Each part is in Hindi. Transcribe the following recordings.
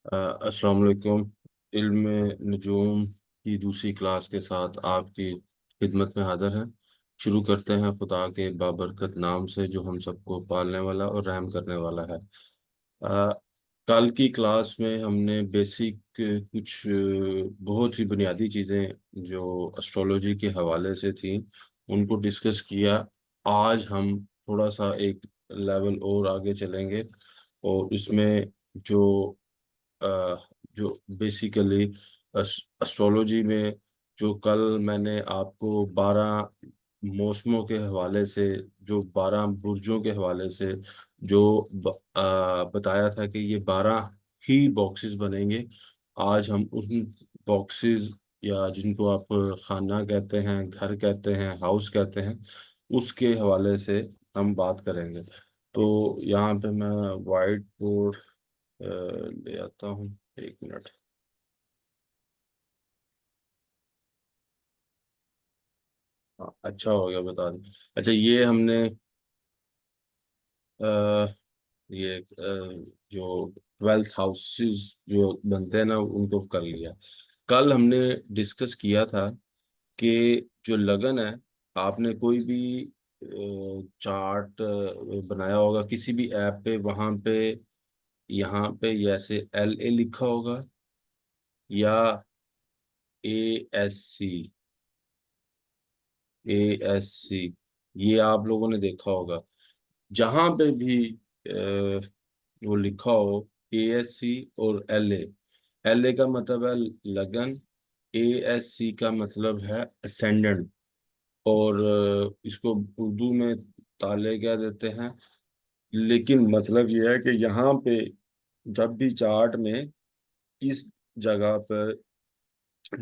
अस्सलाम वालेकुम। इल्म नजूम की दूसरी क्लास के साथ आपकी खिदमत में हाजिर हैं। शुरू करते हैं खुदा के बाबरकत नाम से जो हम सबको पालने वाला और रहम करने वाला है। अ, कल की क्लास में हमने बेसिक कुछ बहुत ही बुनियादी चीज़ें जो एस्ट्रोलॉजी के हवाले से थी उनको डिस्कस किया। आज हम थोड़ा सा एक लेवल और आगे चलेंगे और इसमें जो जो बेसिकली एस्ट्रोलॉजी में जो कल मैंने आपको 12 मौसमों के हवाले से, जो 12 बुर्जों के हवाले से जो बताया था कि ये 12 ही बॉक्सेस बनेंगे। आज हम उन बॉक्सेस या जिनको आप खाना कहते हैं, घर कहते हैं, हाउस कहते हैं, उसके हवाले से हम बात करेंगे। तो यहाँ पे मैं वाइट बोर्ड ले आता हूँ, एक मिनट। हाँ, अच्छा हो गया बता दें। अच्छा, ये हमने अ, ये जो 12 हाउसेस जो बनते हैं ना उनको कर लिया। कल हमने डिस्कस किया था कि जो लगन है, आपने कोई भी चार्ट बनाया होगा किसी भी ऐप पे, वहां पे यहाँ पे जैसे LA लिखा होगा या ASC, ASC, ये आप लोगों ने देखा होगा। जहां पे भी वो लिखा हो ASC और LA का मतलब है लगन, ASC का मतलब है असेंडेंट, और इसको उर्दू में ताले क्या देते हैं। लेकिन मतलब यह है कि यहाँ पे जब भी चार्ट में इस जगह पर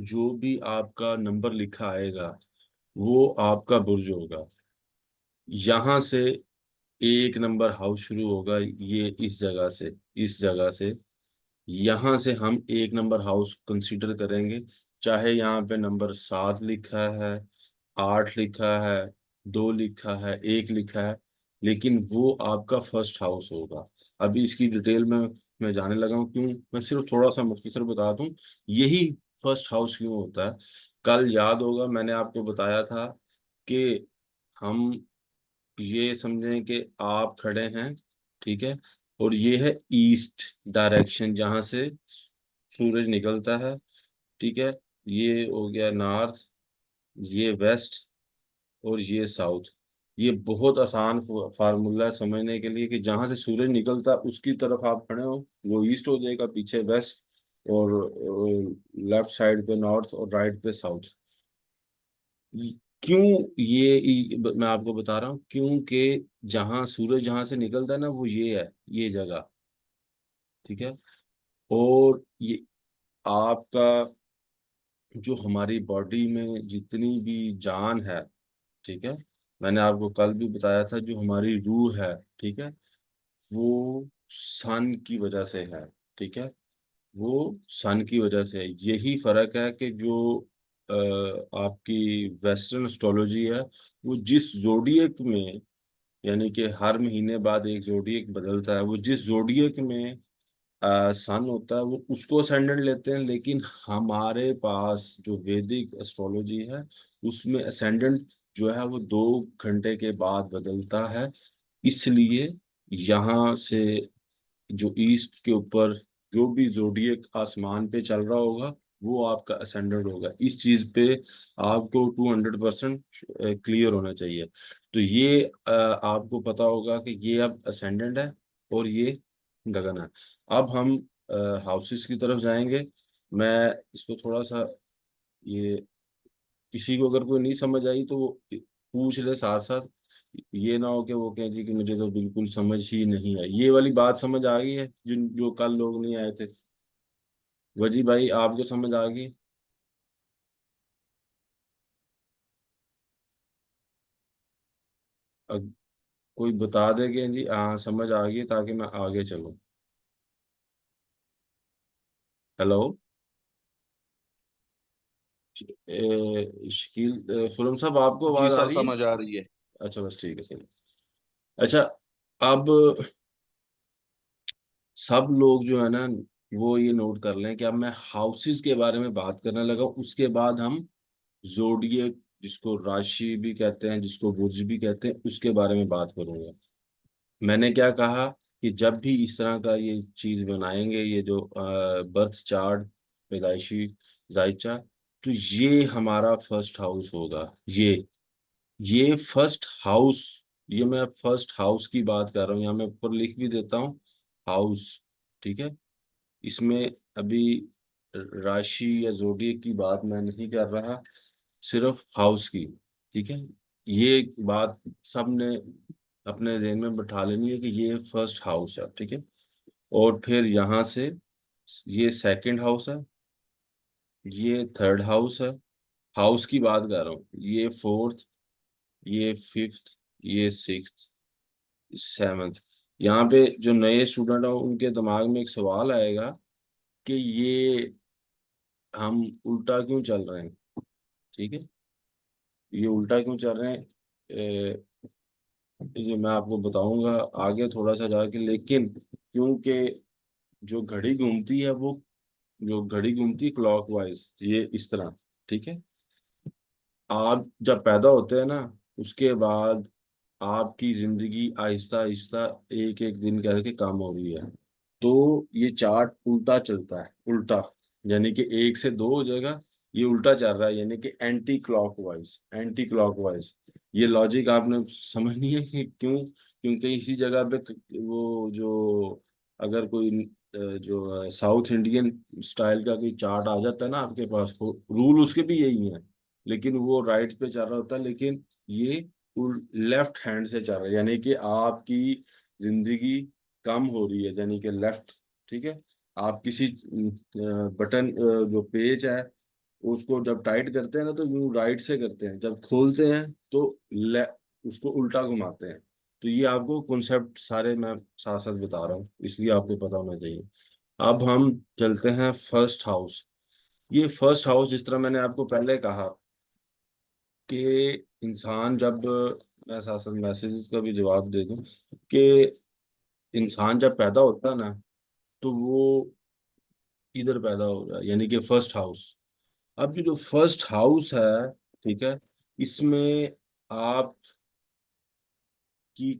जो भी आपका नंबर लिखा आएगा वो आपका बुर्ज होगा। यहाँ से एक नंबर हाउस शुरू होगा, ये इस जगह से यहाँ से हम एक नंबर हाउस कंसीडर करेंगे। चाहे यहाँ पे नंबर 7 लिखा है, 8 लिखा है, 2 लिखा है, 1 लिखा है, लेकिन वो आपका फर्स्ट हाउस होगा। अभी इसकी डिटेल में मैं जाने लगा हूँ क्यों, मैं सिर्फ थोड़ा सा मुख्तसर बता दूं यही फर्स्ट हाउस क्यों होता है। कल याद होगा मैंने आपको बताया था कि हम ये समझें कि आप खड़े हैं, ठीक है, और ये है ईस्ट डायरेक्शन जहां से सूरज निकलता है, ठीक है। ये हो गया नॉर्थ, ये वेस्ट, और ये साउथ। ये बहुत आसान फार्मूला है समझने के लिए कि जहां से सूरज निकलता है उसकी तरफ आप खड़े हो वो ईस्ट हो जाएगा, पीछे वेस्ट, और लेफ्ट साइड पे नॉर्थ और राइट पे साउथ। क्यों मैं आपको बता रहा हूँ क्योंकि जहां सूरज जहां से निकलता है ना वो ये है, ये जगह, ठीक है। और ये आपका जो हमारी बॉडी में जितनी भी जान है, ठीक है, मैंने आपको कल भी बताया था जो हमारी रूह है, ठीक है, वो सन की वजह से है, ठीक है, वो सन की वजह से है। यही फर्क है कि जो आपकी वेस्टर्न एस्ट्रोलॉजी है वो जिस जोडियक में, यानी कि हर महीने बाद एक जोडियक बदलता है, वो जिस जोडियक में सन होता है वो उसको असेंडेंट लेते हैं। लेकिन हमारे पास जो वैदिक एस्ट्रोलॉजी है उसमें असेंडेंट जो है वो 2 घंटे के बाद बदलता है। इसलिए यहाँ से जो ईस्ट के ऊपर जो भी जोडियक आसमान पे चल रहा होगा वो आपका असेंडेंट होगा। इस चीज पे आपको 200% क्लियर होना चाहिए। तो ये आपको पता होगा कि ये अब असेंडेंट है और ये गगन है। अब हम हाउसेस की तरफ जाएंगे। मैं इसको थोड़ा सा, ये किसी को अगर कोई नहीं समझ आई तो वो पूछ ले साथ साथ। ये ना हो कि वो कहे जी कि मुझे तो बिल्कुल समझ ही नहीं आई। ये वाली बात समझ आ गई है जिन जो कल लोग नहीं आए थे? वजी भाई आपको समझ आ गई? अग- कोई बता दे कि जी हाँ समझ आ गई ताकि मैं आगे चलूँ। हेलो। शकील, खुरम साहब आपको जी आवाज आ सर, रही है? समझ आ रही है। अच्छा बस ठीक है, चलिए। अच्छा, अब सब लोग जो है ना वो ये नोट कर लें कि अब मैं हाउसेस के बारे में बात करने लगा, उसके बाद हम जोडिएक, जिसको राशि भी कहते हैं, जिसको बुर्ज भी कहते हैं, उसके बारे में बात करूंगा। मैंने क्या कहा कि जब भी इस तरह का ये चीज बनाएंगे, ये जो बर्थ चार्ट, पैदाइशी जायचा, तो ये हमारा फर्स्ट हाउस होगा। ये फर्स्ट हाउस, ये मैं फर्स्ट हाउस की बात कर रहा हूँ, यहाँ मैं ऊपर लिख भी देता हूँ, हाउस। ठीक है, इसमें अभी राशि या जोडिएक की बात मैं नहीं कर रहा, सिर्फ हाउस की। ठीक है, ये बात सबने अपने ध्यान में बैठा लेनी है कि ये फर्स्ट हाउस है। ठीक है, और फिर यहाँ से ये सेकंड हाउस है, ये थर्ड हाउस है, हाउस की बात कर रहा हूँ, ये फोर्थ, ये फिफ्थ, ये सिक्स्थ, सेवन्थ। यहाँ पे जो नए स्टूडेंट हैं उनके दिमाग में एक सवाल आएगा कि ये हम उल्टा क्यों चल रहे हैं। ठीक है, ये उल्टा क्यों चल रहे हैं, ये मैं आपको बताऊंगा आगे थोड़ा सा जाके, लेकिन क्योंकि जो घड़ी घूमती है वो, जो घड़ी घूमती है क्लॉकवाइज, ये इस तरह। ठीक है, आप जब पैदा होते हैं ना, उसके बाद आपकी जिंदगी आहिस्ता आहिस्ता एक एक दिन करके कम हो रही है। तो ये चार्ट उल्टा चलता है, उल्टा, यानी कि एक से दो हो जाएगा, ये उल्टा चल रहा है, यानी कि एंटी क्लॉकवाइज, एंटी क्लॉकवाइज। ये लॉजिक आपने समझनी है कि क्यों, क्योंकि इसी जगह पे वो जो, अगर कोई जो साउथ इंडियन स्टाइल का कोई चार्ट आ जाता है ना आपके पास, रूल उसके भी यही है, लेकिन वो राइट पे चल रहा होता है, लेकिन ये लेफ्ट हैंड से चल रहा है, यानी कि आपकी जिंदगी कम हो रही है, यानी कि लेफ्ट। ठीक है, आप किसी बटन, जो पेज है, उसको जब टाइट करते हैं ना तो यूं राइट से करते हैं, जब खोलते हैं तो ले उसको उल्टा घुमाते हैं। तो ये आपको कॉन्सेप्ट सारे मैं साथ साथ बता रहा हूँ, इसलिए आपको पता होना चाहिए। अब हम चलते हैं फर्स्ट हाउस। ये फर्स्ट हाउस, जिस तरह मैंने आपको पहले कहा कि इंसान जब, मैं साथ साथ मैसेजेस का भी जवाब दे दूं, कि इंसान जब पैदा होता है ना, तो वो इधर पैदा हो रहा है, यानी कि फर्स्ट हाउस। अब ये जो फर्स्ट हाउस है, ठीक है, इसमें आपकी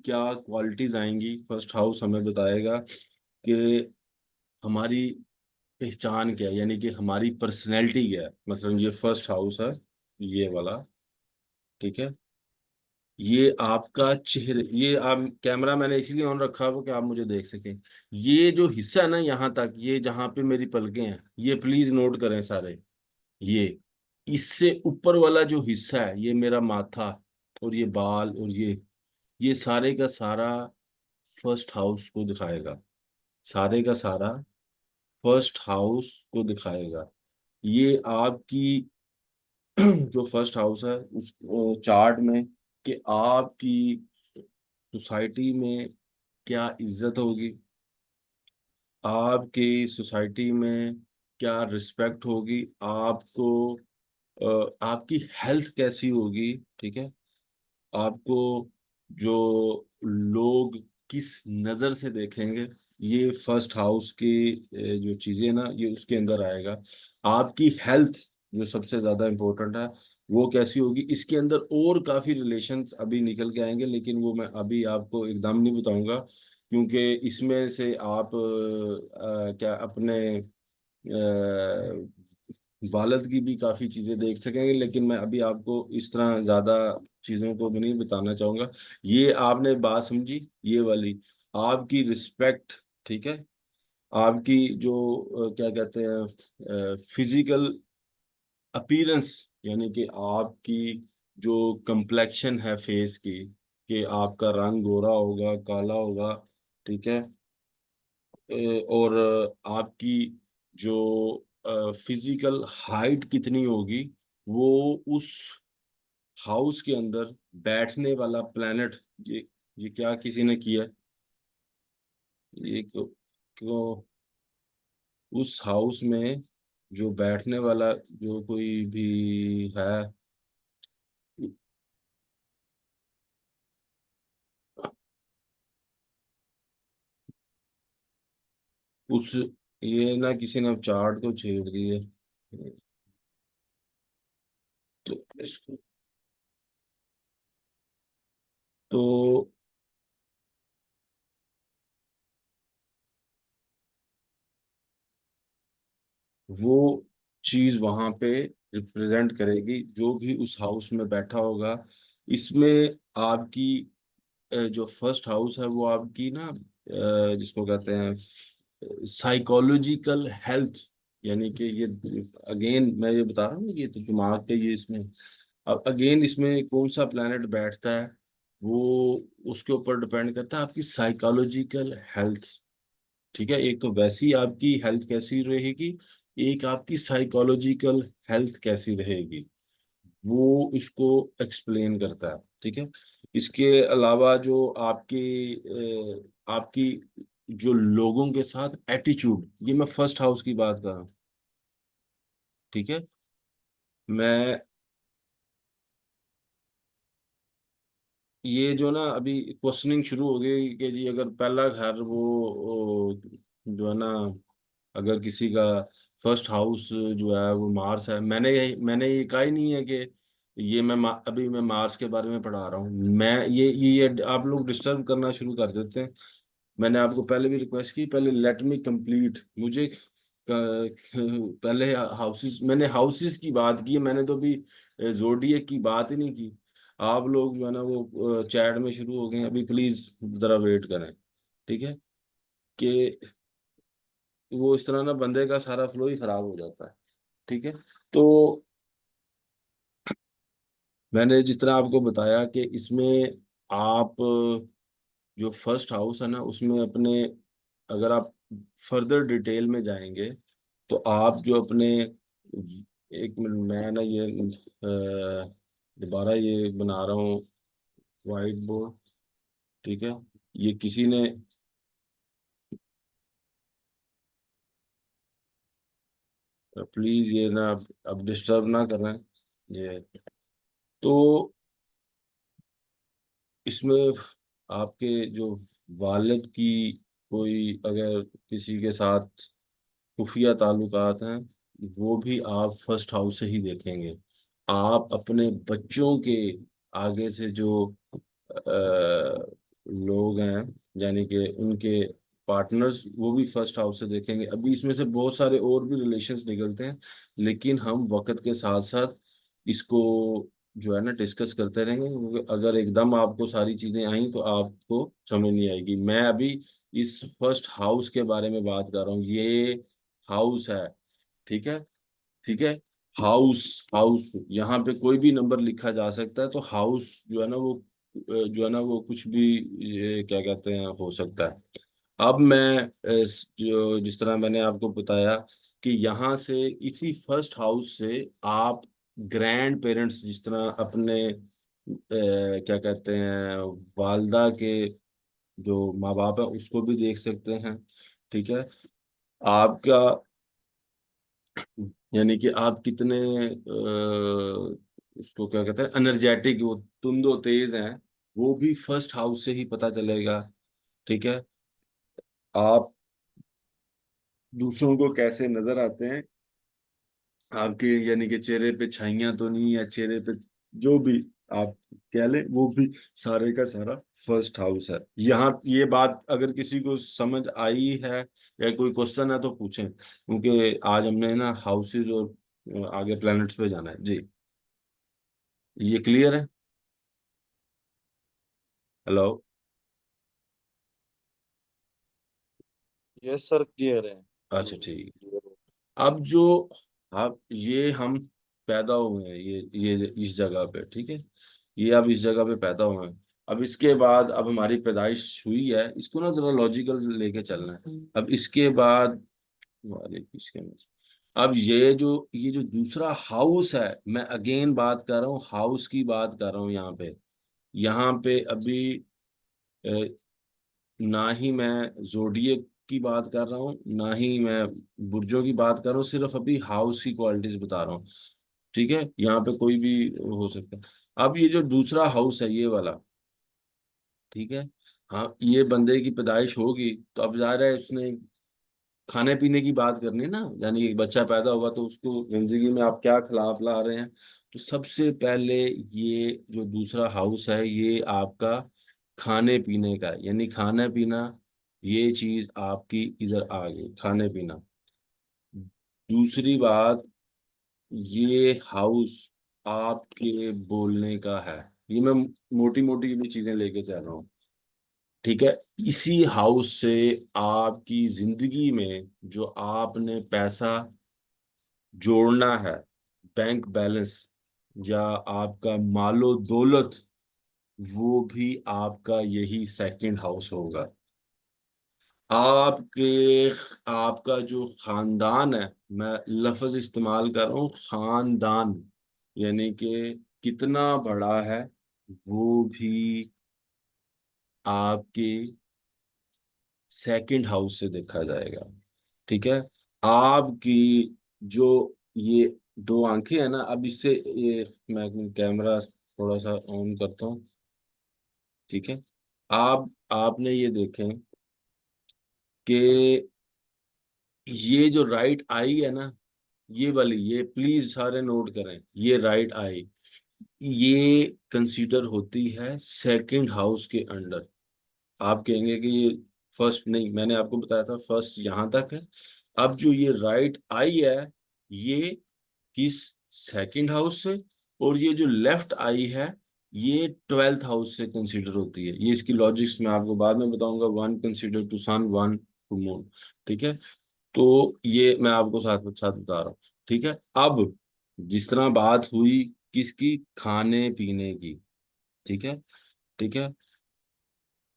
क्या क्वालिटीज आएंगी, फर्स्ट हाउस हमें बताएगा कि हमारी पहचान क्या है, यानी कि हमारी पर्सनैलिटी क्या है। मतलब ये फर्स्ट हाउस है, ये वाला। ठीक है, ये आपका चेहरे, ये आप, कैमरा मैंने इसलिए ऑन रखा है कि आप मुझे देख सकें। ये जो हिस्सा है ना यहाँ तक, ये जहाँ पे मेरी पलकें हैं, ये प्लीज नोट करें सारे। ये इससे ऊपर वाला जो हिस्सा है, ये मेरा माथा और ये बाल और ये सारे का सारा फर्स्ट हाउस को दिखाएगा, सारे का सारा फर्स्ट हाउस को दिखाएगा। ये आपकी जो फर्स्ट हाउस है उस चार्ट में, कि आपकी सोसाइटी में क्या इज्जत होगी, आपकी सोसाइटी में क्या रिस्पेक्ट होगी, आपको आपकी हेल्थ कैसी होगी। ठीक है, आपको जो लोग किस नज़र से देखेंगे, ये फर्स्ट हाउस की जो चीज़ें ना, ये उसके अंदर आएगा। आपकी हेल्थ जो सबसे ज़्यादा इम्पोर्टेंट है, वो कैसी होगी, इसके अंदर और काफ़ी रिलेशंस अभी निकल के आएंगे, लेकिन वो मैं अभी आपको एकदम नहीं बताऊंगा, क्योंकि इसमें से आप क्या अपने वालद की भी काफी चीजें देख सकेंगे, लेकिन मैं अभी आपको इस तरह ज्यादा चीजों को भी नहीं बताना चाहूंगा। ये आपने बात समझी, ये वाली आपकी रिस्पेक्ट। ठीक है, आपकी जो क्या कहते हैं, फिजिकल अपीयरेंस, यानी कि आपकी जो कंप्लेक्शन है फेस की, कि आपका रंग गोरा होगा, काला होगा। ठीक है, और आपकी जो फिजिकल हाइट कितनी होगी, वो उस हाउस के अंदर बैठने वाला प्लेनेट, ये क्या किसी ने किया, ये क्यों उस हाउस में जो बैठने वाला जो कोई भी है, उस ये ना किसी ने अब चार्ट को छेड़ दिए। तो इसको तो वो चीज वहां पे रिप्रेजेंट करेगी जो भी उस हाउस में बैठा होगा। इसमें आपकी जो फर्स्ट हाउस है वो आपकी ना जिसको कहते हैं साइकोलॉजिकल हेल्थ, यानी कि ये अगेन मैं ये बता रहा हूँ ये तो दिमाग के ये इसमें, अब अगेन इसमें कौन सा प्लेनेट बैठता है वो उसके ऊपर डिपेंड करता है आपकी साइकोलॉजिकल हेल्थ। ठीक है, एक तो वैसी आपकी हेल्थ कैसी रहेगी, एक आपकी साइकोलॉजिकल हेल्थ कैसी रहेगी, वो इसको एक्सप्लेन करता है। ठीक है, इसके अलावा जो आपकी जो लोगों के साथ एटीट्यूड, ये मैं फर्स्ट हाउस की बात कर रहा हूँ। ठीक है, मैं ये जो ना अभी क्वेश्चनिंग शुरू हो गई कि जी अगर पहला घर वो जो है ना, अगर किसी का फर्स्ट हाउस जो है वो मार्स है, मैंने ये कहा ही नहीं है कि ये अभी मैं मार्स के बारे में पढ़ा रहा हूँ। मैं ये आप लोग डिस्टर्ब करना शुरू कर देते हैं। मैंने आपको पहले भी रिक्वेस्ट की, पहले लेट मी कंप्लीट, मुझे पहले हाउसेस, मैंने हाउसेस की बात की है, मैंने तो अभी जोडिएक की बात ही नहीं की। आप लोग जो है ना वो चैट में शुरू हो गए हैं, अभी प्लीज जरा वेट करें। ठीक है, कि वो इस तरह ना बंदे का सारा फ्लो ही खराब हो जाता है। ठीक है, तो मैंने जिस तरह आपको बताया कि इसमें आप जो फर्स्ट हाउस है ना उसमें अपने, अगर आप फर्दर डिटेल में जाएंगे तो आप जो अपने, एक मिनट मैं ना ये दोबारा ये बना रहा हूँ वाइट बोर्ड। ठीक है, ये किसी ने प्लीज ये ना अब डिस्टर्ब ना करना ये। तो इसमें आपके जो वालिद की कोई अगर किसी के साथ खुफिया ताल्लुकात हैं, वो भी आप फर्स्ट हाउस से ही देखेंगे। आप अपने बच्चों के आगे से जो लोग हैं, यानी कि उनके पार्टनर्स, वो भी फर्स्ट हाउस से देखेंगे। अभी इसमें से बहुत सारे और भी रिलेशंस निकलते हैं, लेकिन हम वक्त के साथ साथ इसको जो है ना डिस्कस करते रहेंगे, क्योंकि अगर एकदम आपको सारी चीजें आई तो आपको समझ नहीं आएगी। मैं अभी इस फर्स्ट हाउस के बारे में बात कर रहा हूँ, ये हाउस है। ठीक है, ठीक है, हाउस, हाउस यहाँ पे कोई भी नंबर लिखा जा सकता है, तो हाउस जो है ना वो जो है ना वो कुछ भी ये क्या कहते हैं हो सकता है। अब मैं जो जिस तरह मैंने आपको बताया कि यहाँ से इसी फर्स्ट हाउस से आप ग्रैंड पेरेंट्स, जिस तरह अपने क्या कहते हैं वालदा के जो माँ बाप है उसको भी देख सकते हैं। ठीक है, आपका यानी कि आप कितने उसको क्या कहते हैं एनर्जेटिक, वो तुंदो तेज हैं, वो भी फर्स्ट हाउस से ही पता चलेगा। ठीक है, आप दूसरों को कैसे नजर आते हैं, आपके यानी कि चेहरे पे छाइयां तो नहीं है, चेहरे पे जो भी आप कह लें वो भी सारे का सारा फर्स्ट हाउस है। यहाँ ये बात अगर किसी को समझ आई है या कोई क्वेश्चन है तो पूछें, क्योंकि आज हमने ना हाउसेज और आगे प्लैनेट्स पे जाना है जी। ये क्लियर है? हेलो? यस सर, क्लियर है। अच्छा ठीक। अब जो आप ये हम पैदा हुए हैं ये इस जगह पे, ठीक है, ये अब इस जगह पे पैदा हुए हैं। अब इसके बाद अब हमारी पैदाइश हुई है, इसको ना जरा लॉजिकल लेके चलना है। अब इसके बाद वाले किसके में, अब ये जो दूसरा हाउस है, मैं अगेन बात कर रहा हूँ हाउस की बात कर रहा हूँ यहाँ पे अभी ना ही मैं जोडिएक की बात कर रहा हूँ, ना ही मैं बुर्जों की बात कर रहा हूँ, सिर्फ अभी हाउस की क्वालिटीज बता रहा हूँ। ठीक है, यहाँ पे कोई भी हो सकता है। अब ये जो दूसरा हाउस है ये वाला, ठीक है, हाँ, ये बंदे की पैदाइश होगी तो अब जा रहा है उसने खाने पीने की बात करनी है ना, यानी एक बच्चा पैदा हुआ तो उसको जिंदगी में आप क्या खिला पिला रहे हैं। तो सबसे पहले ये जो दूसरा हाउस है ये आपका खाने पीने का है, यानी खाना पीना, ये चीज आपकी इधर आ गई, खाने पीना। दूसरी बात, ये हाउस आपके बोलने का है। ये मैं मोटी मोटी भी चीजें लेके चल रहा हूँ, ठीक है। इसी हाउस से आपकी जिंदगी में जो आपने पैसा जोड़ना है, बैंक बैलेंस या आपका मालो दौलत, वो भी आपका यही सेकंड हाउस होगा। आपके आपका जो खानदान है, मैं लफ्ज इस्तेमाल कर रहा हूँ खानदान, यानी कि कितना बड़ा है, वो भी आपके सेकंड हाउस से देखा जाएगा, ठीक है। आपकी जो ये दो आंखें है ना, अब इससे ये मैं कैमरा थोड़ा सा ऑन करता हूँ, ठीक है। आपने ये देखें कि ये जो राइट आई है ना, ये वाली, ये प्लीज सारे नोट करें, ये राइट आई, ये कंसीडर होती है सेकंड हाउस के अंडर। आप कहेंगे कि ये फर्स्ट नहीं, मैंने आपको बताया था फर्स्ट यहां तक है। अब जो ये राइट आई है, ये किस सेकंड हाउस से, और ये जो लेफ्ट आई है ये ट्वेल्थ हाउस से कंसीडर होती है। ये इसकी लॉजिक्स मैं आपको बाद में बताऊंगा, one consider to sun, one to moon, ठीक है। तो ये मैं आपको साथ साथ बता रहा हूँ, ठीक है। अब जिस तरह बात हुई किसकी, खाने पीने की, ठीक है, ठीक है।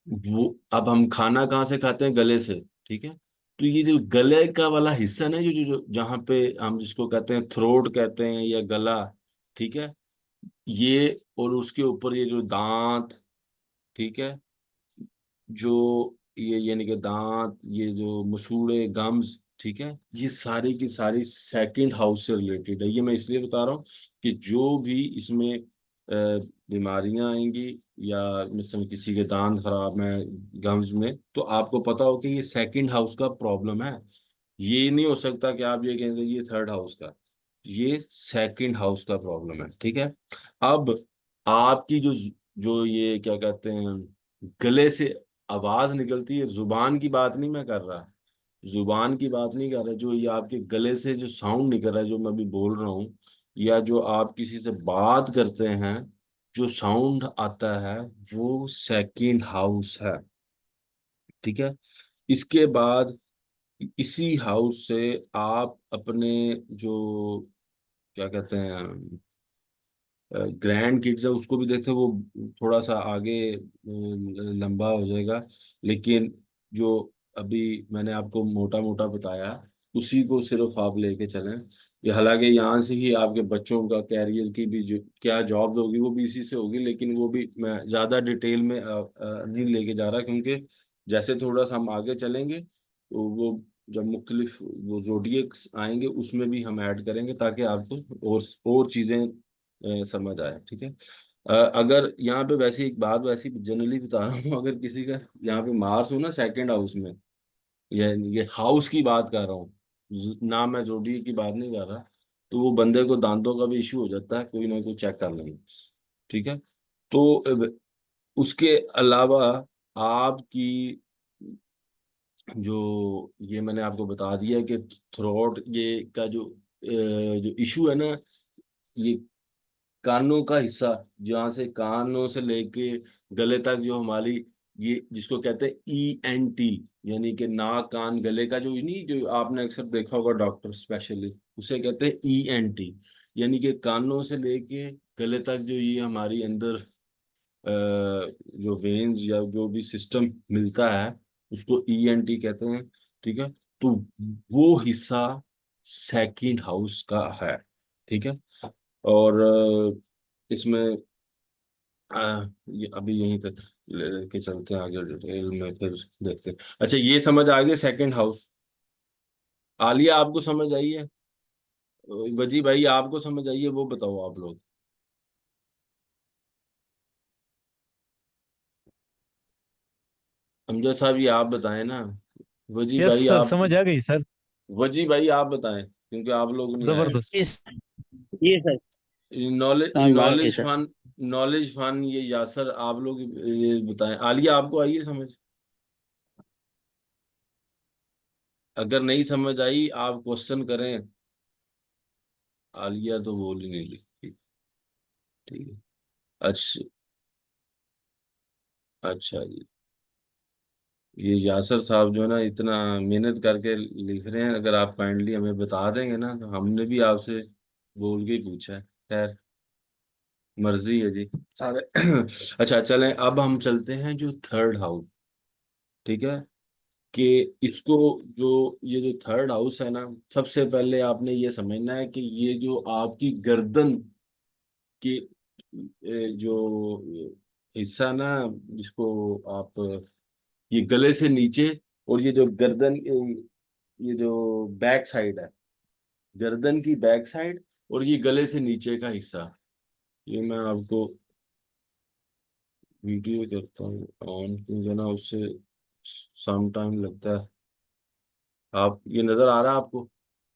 वो अब हम खाना कहाँ से खाते हैं, गले से, ठीक है। तो ये जो गले का वाला हिस्सा ना, जो जहाँ पे हम जिसको कहते हैं थ्रोट कहते हैं या गला, ठीक है, ये और उसके ऊपर ये जो दांत, ठीक है, जो ये यानी कि दांत, ये जो मसूड़े गम्स, ठीक है, ये सारी की सारी सेकंड हाउस से रिलेटेड है। ये मैं इसलिए बता रहा हूँ कि जो भी इसमें बीमारियां आएंगी, या मिसल किसी के दांत खराब है गम्स में, तो आपको पता हो कि ये सेकंड हाउस का प्रॉब्लम है। ये नहीं हो सकता कि आप ये कहेंगे ये थर्ड हाउस का, ये सेकंड हाउस का प्रॉब्लम है, ठीक है। अब आपकी जो जो ये क्या कहते हैं गले से आवाज निकलती है, जुबान की बात नहीं मैं कर रहा, जुबान की बात नहीं कर रहा, जो ये आपके गले से जो साउंड निकल रहा है, जो मैं अभी बोल रहा हूँ, या जो आप किसी से बात करते हैं, जो साउंड आता है, वो सेकंड हाउस है, ठीक है। इसके बाद इसी हाउस से आप अपने जो क्या कहते हैं ग्रैंड किड्स है उसको भी देखते हैं, वो थोड़ा सा आगे लंबा हो जाएगा, लेकिन जो अभी मैंने आपको मोटा मोटा बताया, उसी को सिर्फ आप लेके चलें। ये हालांकि यहाँ से ही आपके बच्चों का कैरियर की भी जो क्या जॉब होगी वो भी इसी से होगी, लेकिन वो भी मैं ज़्यादा डिटेल में नहीं लेके जा रहा, क्योंकि जैसे थोड़ा सा हम आगे चलेंगे तो वो जब मुख्तलिफ वो जोडिएक्स आएंगे उसमें भी हम ऐड करेंगे, ताकि आपको और चीज़ें समझ आया, ठीक है। अगर यहाँ पे वैसे एक बात वैसी जनरली बता रहा हूँ, अगर किसी का यहाँ पे मार्स हो ना सेकंड हाउस में, ये हाउस की बात कर रहा हूँ, ना मैं जोड़ी की बात नहीं कर रहा, तो वो बंदे को दांतों का भी इश्यू हो जाता है, कोई ना कोई चेक कर लेंगे, ठीक है। तो उसके अलावा आपकी जो ये मैंने आपको बता दिया कि थ्रोट ये का जो इशू है ना, ये कानों का हिस्सा, जहाँ से कानों से लेके गले तक जो हमारी, ये जिसको कहते हैं ENT, यानी कि नाक कान गले का जो नहीं, जो आपने अक्सर देखा होगा डॉक्टर स्पेशलिस्ट, उसे कहते हैं ENT, यानी कि कानों से लेके गले तक जो ये हमारी अंदर जो वेन्स या जो भी सिस्टम मिलता है, उसको ENT कहते हैं, ठीक है। तो वो हिस्सा सेकंड हाउस का है, ठीक है। और इसमें ये अभी यहीं तक लेके चलते हैं, आगे डिटेल में फिर देखते हैं। अच्छा, ये समझ आ गया सेकंड हाउस। आलिया आपको समझ आई है, वजी भाई आपको समझ आई है, वो बताओ आप लोग। अमजद साहब ये आप बताएं ना। वजी यस भाई सर, आप, समझ आ गई सर। वजी भाई आप बताएं क्योंकि आप लोग नहीं आए। जबरदस्त। ये सर नॉलेज समझ में आ गई knowledge sir. Fun, knowledge fun ये यासर आप लोग ये बताएं। आलिया आपको आई है समझ? अगर नहीं समझ आई आप क्वेश्चन करें। आलिया तो बोल ही नहीं रही। ठीक है। अच्छा। अच्छा जी। ये यासर साहब जो है ना इतना मेहनत करके लिख रहे हैं, अगर आप काइंडली हमें बता देंगे ना तो हमने भी आपसे बोल के ही पूछा है। खैर, मर्जी है जी सारे। अच्छा चलें, अब हम चलते हैं जो थर्ड हाउस। ठीक है। कि इसको, जो ये जो थर्ड हाउस है ना, सबसे पहले आपने ये समझना है कि ये जो आपकी गर्दन की जो हिस्सा ना, जिसको आप, ये गले से नीचे, और ये जो गर्दन, ये जो बैक साइड है, गर्दन की बैक साइड, और ये गले से नीचे का हिस्सा, ये मैं आपको वीडियो करता हूँ ऑन, क्योंकि ना उससे सम टाइम लगता है। आप, ये नजर आ रहा है आपको?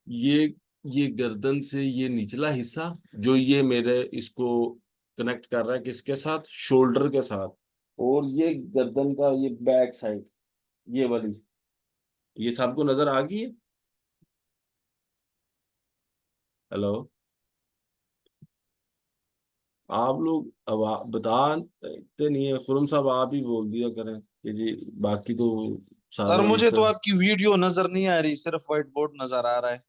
ये ये गर्दन से ये निचला हिस्सा, जो ये मेरे इसको कनेक्ट कर रहा है किसके साथ, शोल्डर के साथ, और ये गर्दन का ये बैक साइड, ये वाली, ये सबको नजर आ गई है? हेलो? आप लोग अब आप बताते नहीं है। खुरम साहब आप ही बोल दिया करें कि जी, बाकी तो सर सारे मुझे इस तो तरह। आपकी वीडियो नजर नहीं आ रही, सिर्फ व्हाइट बोर्ड नजर आ रहा है।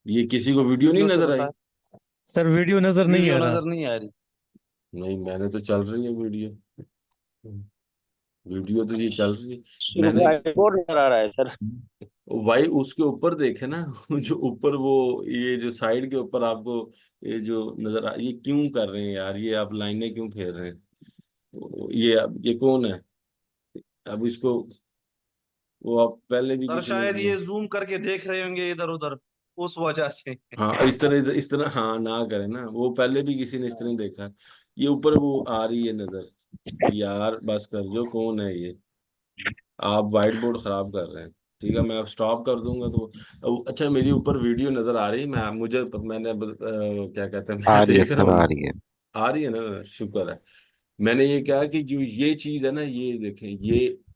ये किसी को वीडियो नहीं वीडियो से नजर आई? बताए। सर वीडियो नजर नहीं वीडियो आ रहा। नजर नहीं आ रही। नहीं, मैंने तो चल रही है वीडियो। वीडियो तो ये चल रही है। सिर्फ मैंने, व्हाइट बोर्ड नजर आ रहा है सर। भाई उसके ऊपर देखे ना। जो ऊपर वो, ये जो साइड के ऊपर आपको ये जो नजर आ, ये क्यों कर रहे हैं यार, ये आप लाइनें क्यों फेर रहे हैं? ये अब ये कौन है? अब इसको, वो आप पहले भी सर किसी ने शायद किया। ये जूम करके देख रहे होंगे इधर उधर, उस वजह से। हाँ, इस तरह हाँ ना करें ना, वो पहले भी किसी ने इस तरह देखा। ये ऊपर वो आ रही है नजर। यार बस कर, जो कौन है ये? आप वाइट बोर्ड खराब कर रहे हैं। ठीक है, मैं अब स्टॉप कर दूंगा तो। अच्छा, मेरी ऊपर वीडियो नजर आ रही है, मैं मुझे मैंने क्या कहते हैं, आ मैं रही है देख रहा सर, आ हूँ। रही है। आ रही है ना, शुक्र है। मैंने ये कहा कि जो ये चीज है ना, ये देखें,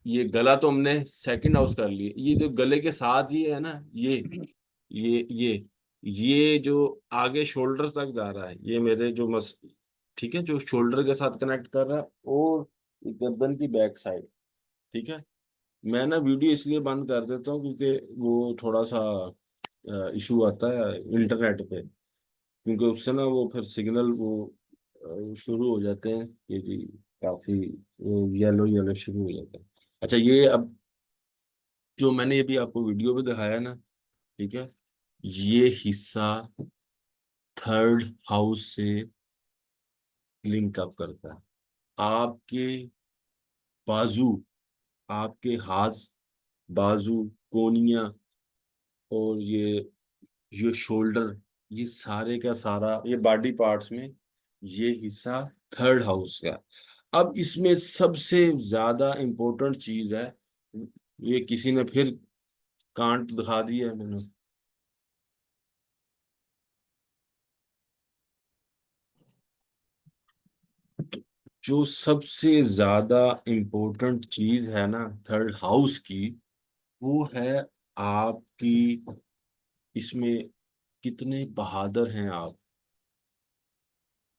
ये गला तो हमने सेकंड हाउस कर लिए, ये जो गले के साथ ये है ना, ये जो आगे शोल्डर तक जा रहा है, ये मेरे जो ठीक है, जो शोल्डर के साथ कनेक्ट कर रहा है, और ये गर्दन की बैक साइड। ठीक है। मैं ना वीडियो इसलिए बंद कर देता हूँ क्योंकि वो थोड़ा सा इशू आता है इंटरनेट पे, क्योंकि उससे ना वो फिर सिग्नल वो शुरू हो जाते हैं कि जी, काफी वो येलो येलो शुरू हो जाता है। अच्छा, ये अब जो मैंने ये भी आपको वीडियो में दिखाया ना, ठीक है, ये हिस्सा थर्ड हाउस से लिंक अप करता है। आपके बाजू, आपके हाथ, बाजू, कोहनियां, और ये शोल्डर, ये सारे का सारा, ये बॉडी पार्ट्स में ये हिस्सा थर्ड हाउस का। अब इसमें सबसे ज्यादा इंपॉर्टेंट चीज है, ये किसी ने फिर कांट दिखा दिया है मैंने। जो सबसे ज्यादा इंपॉर्टेंट चीज है ना थर्ड हाउस की, वो है आपकी, इसमें कितने बहादुर हैं आप,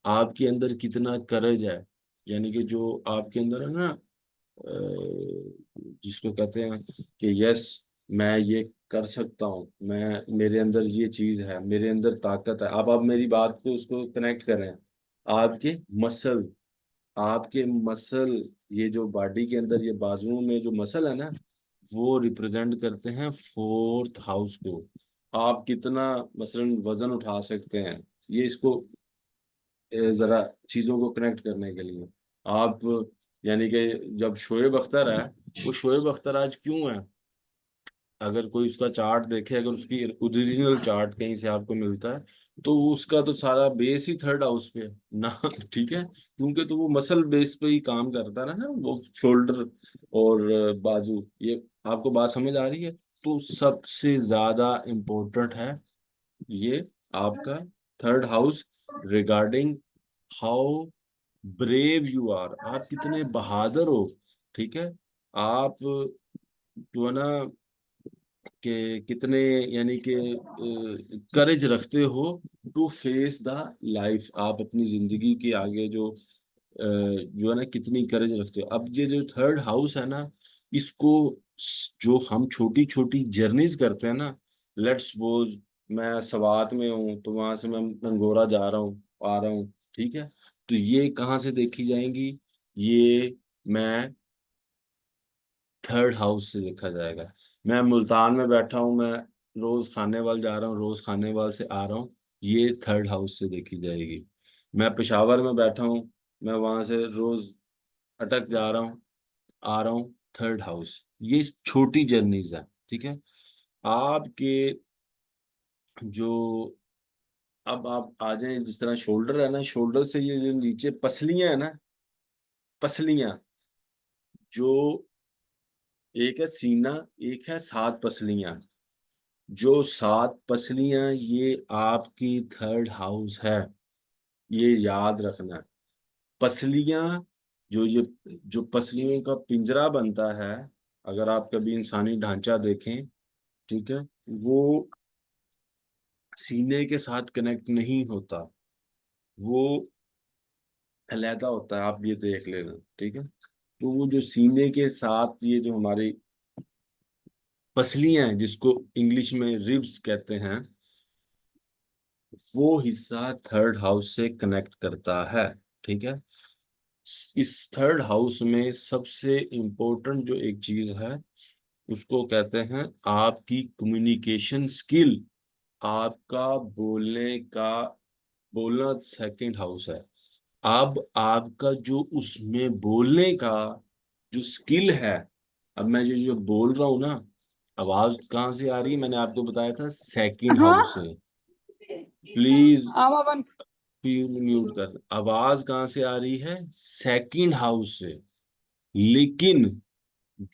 आपके अंदर कितना करेज है। यानी कि जो आपके अंदर है ना, जिसको कहते हैं कि यस, मैं ये कर सकता हूँ, मैं, मेरे अंदर ये चीज है, मेरे अंदर ताकत है। आप मेरी बात को उसको कनेक्ट करें। आपके मसल, आपके मसल, ये जो बॉडी के अंदर ये बाजुओं में जो मसल है ना, वो रिप्रेजेंट करते हैं फोर्थ हाउस को। आप कितना मसलन वजन उठा सकते हैं, ये इसको जरा चीजों को कनेक्ट करने के लिए। आप, यानी कि जब शोएब अख्तर है, वो शोएब अख्तर आज क्यों है? अगर कोई उसका चार्ट देखे, अगर उसकी ओरिजिनल चार्ट कहीं से आपको मिलता है, तो वो उसका तो सारा बेस ही थर्ड हाउस पे है ना। ठीक है, क्योंकि तो वो मसल बेस पे ही काम करता है ना, वो शोल्डर और बाजू, ये आपको बात समझ आ रही है। तो सबसे ज्यादा इम्पोर्टेंट है ये आपका third house, regarding how brave you are, आप कितने बहादुर हो। ठीक है, आप जो है ना कि कितने, यानी कि करेज रखते हो टू फेस द लाइफ, आप अपनी जिंदगी के आगे जो है ना कितनी करेज रखते हो। अब ये जो थर्ड हाउस है ना, इसको जो हम छोटी छोटी जर्नीज करते हैं ना, लेट्स सपोज मैं सवात में हूँ, तो वहां से मैं नंगोरा जा रहा हूँ, आ रहा हूँ, ठीक है, तो ये कहाँ से देखी जाएंगी, ये मैं थर्ड हाउस से देखा जाएगा। मैं मुल्तान में बैठा हूँ, मैं रोज खाने वाल जा रहा हूँ, रोज खाने वाल से आ रहा हूँ, ये थर्ड हाउस से देखी जाएगी। मैं पेशावर में बैठा हूँ, मैं वहां से रोज अटक जा रहा हूँ, आ रहा हूँ, थर्ड हाउस। ये छोटी जर्नीज है, ठीक है। आपके जो, अब आप आ जाए, जिस तरह शोल्डर है ना, शोल्डर से ये जो नीचे पसलियां है ना, पसलियां, जो एक है सीना, एक है सात पसलियां, जो सात पसलियां ये आपकी थर्ड हाउस है, ये याद रखना। पसलियां, जो ये जो पसलियों का पिंजरा बनता है, अगर आप कभी इंसानी ढांचा देखें, ठीक है, वो सीने के साथ कनेक्ट नहीं होता, वो अलहदा होता है, आप ये देख लेना, ठीक है। तो वो जो सीने के साथ ये जो हमारी पसलियां हैं, जिसको इंग्लिश में रिब्स कहते हैं, वो हिस्सा थर्ड हाउस से कनेक्ट करता है, ठीक है। इस थर्ड हाउस में सबसे इम्पोर्टेंट जो एक चीज है, उसको कहते हैं आपकी कम्युनिकेशन स्किल, आपका बोलने का, बोलना सेकंड हाउस है। अब आपका जो उसमें बोलने का जो स्किल है, अब मैं जो जो बोल रहा हूं ना, आवाज कहाँ से आ रही है, मैंने आपको बताया था सेकंड हाउस हाँ से। प्लीज आवा बन म्यूट कर, आवाज कहाँ से आ रही है, सेकंड हाउस से। लेकिन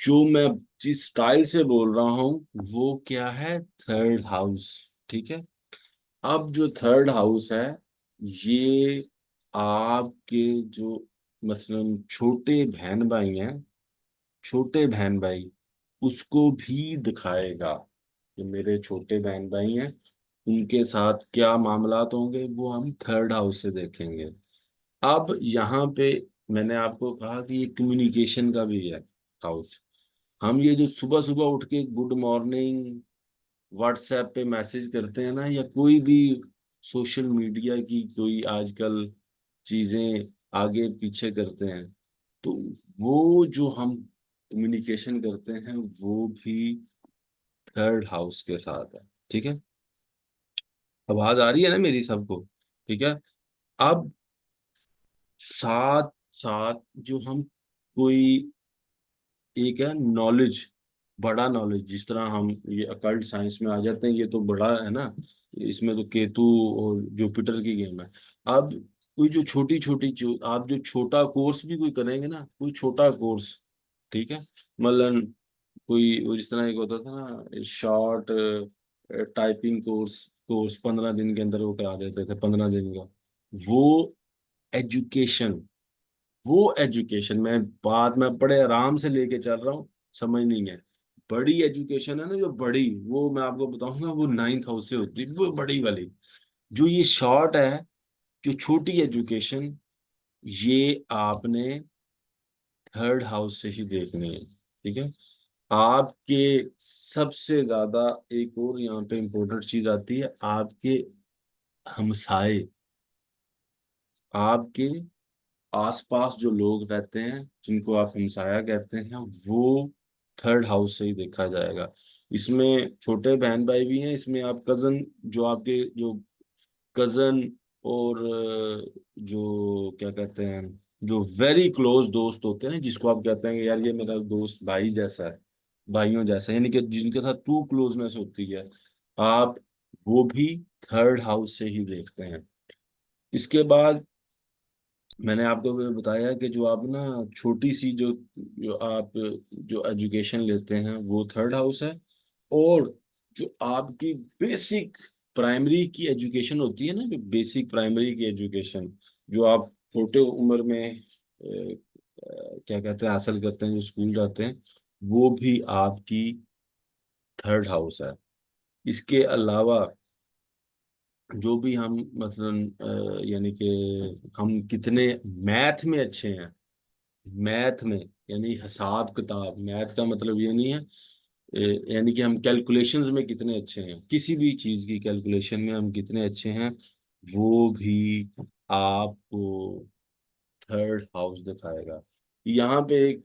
जो मैं जिस स्टाइल से बोल रहा हूं, वो क्या है, थर्ड हाउस, ठीक है। अब जो थर्ड हाउस है, ये आपके जो मसलन छोटे बहन भाई हैं, छोटे बहन भाई, उसको भी दिखाएगा कि मेरे छोटे बहन भाई हैं, उनके साथ क्या मामलात होंगे, वो हम थर्ड हाउस से देखेंगे। अब यहाँ पे मैंने आपको कहा कि ये कम्युनिकेशन का भी है हाउस। हम ये जो सुबह सुबह उठ के गुड मॉर्निंग व्हाट्सएप पे मैसेज करते हैं ना, या कोई भी सोशल मीडिया की कोई आजकल चीजें आगे पीछे करते हैं, तो वो जो हम कम्युनिकेशन करते हैं, वो भी थर्ड हाउस के साथ है, ठीक है। आवाज आ रही है ना मेरी सबको, ठीक है। अब साथ साथ जो हम कोई, एक है नॉलेज, बड़ा नॉलेज, जिस तरह हम ये अकल्ट साइंस में आ जाते हैं, ये तो बड़ा है ना, इसमें तो केतु और जुपिटर की गेम है। अब कोई जो छोटी छोटी जो आप जो छोटा कोर्स भी कोई करेंगे ना, कोई छोटा कोर्स, ठीक है, मतलब कोई वो जिस तरह एक होता था ना शॉर्ट टाइपिंग कोर्स, 15 दिन के अंदर वो करा देते थे, 15 दिन का, वो एजुकेशन, वो एजुकेशन मैं बात में बड़े आराम से लेके चल रहा हूँ, समझ नहीं है। बड़ी एजुकेशन है ना, जो बड़ी, वो मैं आपको बताऊंगा, वो नाइन्थ हाउस से होती है, वो बड़ी वाली। जो ये शॉर्ट है, जो छोटी एजुकेशन, ये आपने थर्ड हाउस से ही देखनी है, ठीक है। आपके सबसे ज्यादा एक और यहाँ पे इम्पोर्टेंट चीज आती है, आपके हमसाए, आपके आसपास जो लोग रहते हैं, जिनको आप हमसाया कहते हैं, वो थर्ड हाउस से ही देखा जाएगा। इसमें छोटे बहन भाई भी हैं, इसमें आप कजन, जो आपके जो कजन और जो क्या कहते हैं, जो वेरी क्लोज दोस्त होते हैं, जिसको आप कहते हैं कि यार ये मेरा दोस्त भाई जैसा है, भाइयों जैसा, यानी कि जिनके साथ ट्रू क्लोजनेस होती है, आप वो भी थर्ड हाउस से ही देखते हैं। इसके बाद मैंने आपको वो बताया कि जो आप ना छोटी सी जो आप जो एजुकेशन लेते हैं वो थर्ड हाउस है, और जो आपकी बेसिक प्राइमरी की एजुकेशन होती है ना, जो बेसिक प्राइमरी की एजुकेशन जो आप छोटे उम्र में क्या कहते हैं हासिल करते हैं, जो स्कूल जाते हैं, वो भी आपकी थर्ड हाउस है। इसके अलावा जो भी हम मसलन यानी कि हम कितने मैथ में अच्छे हैं, मैथ में यानी हिसाब किताब, मैथ का मतलब ये नहीं है यानी कि हम कैलकुलेशंस में कितने अच्छे हैं, किसी भी चीज की कैलकुलेशन में हम कितने अच्छे हैं, वो भी आपको थर्ड हाउस दिखाएगा। यहाँ पे एक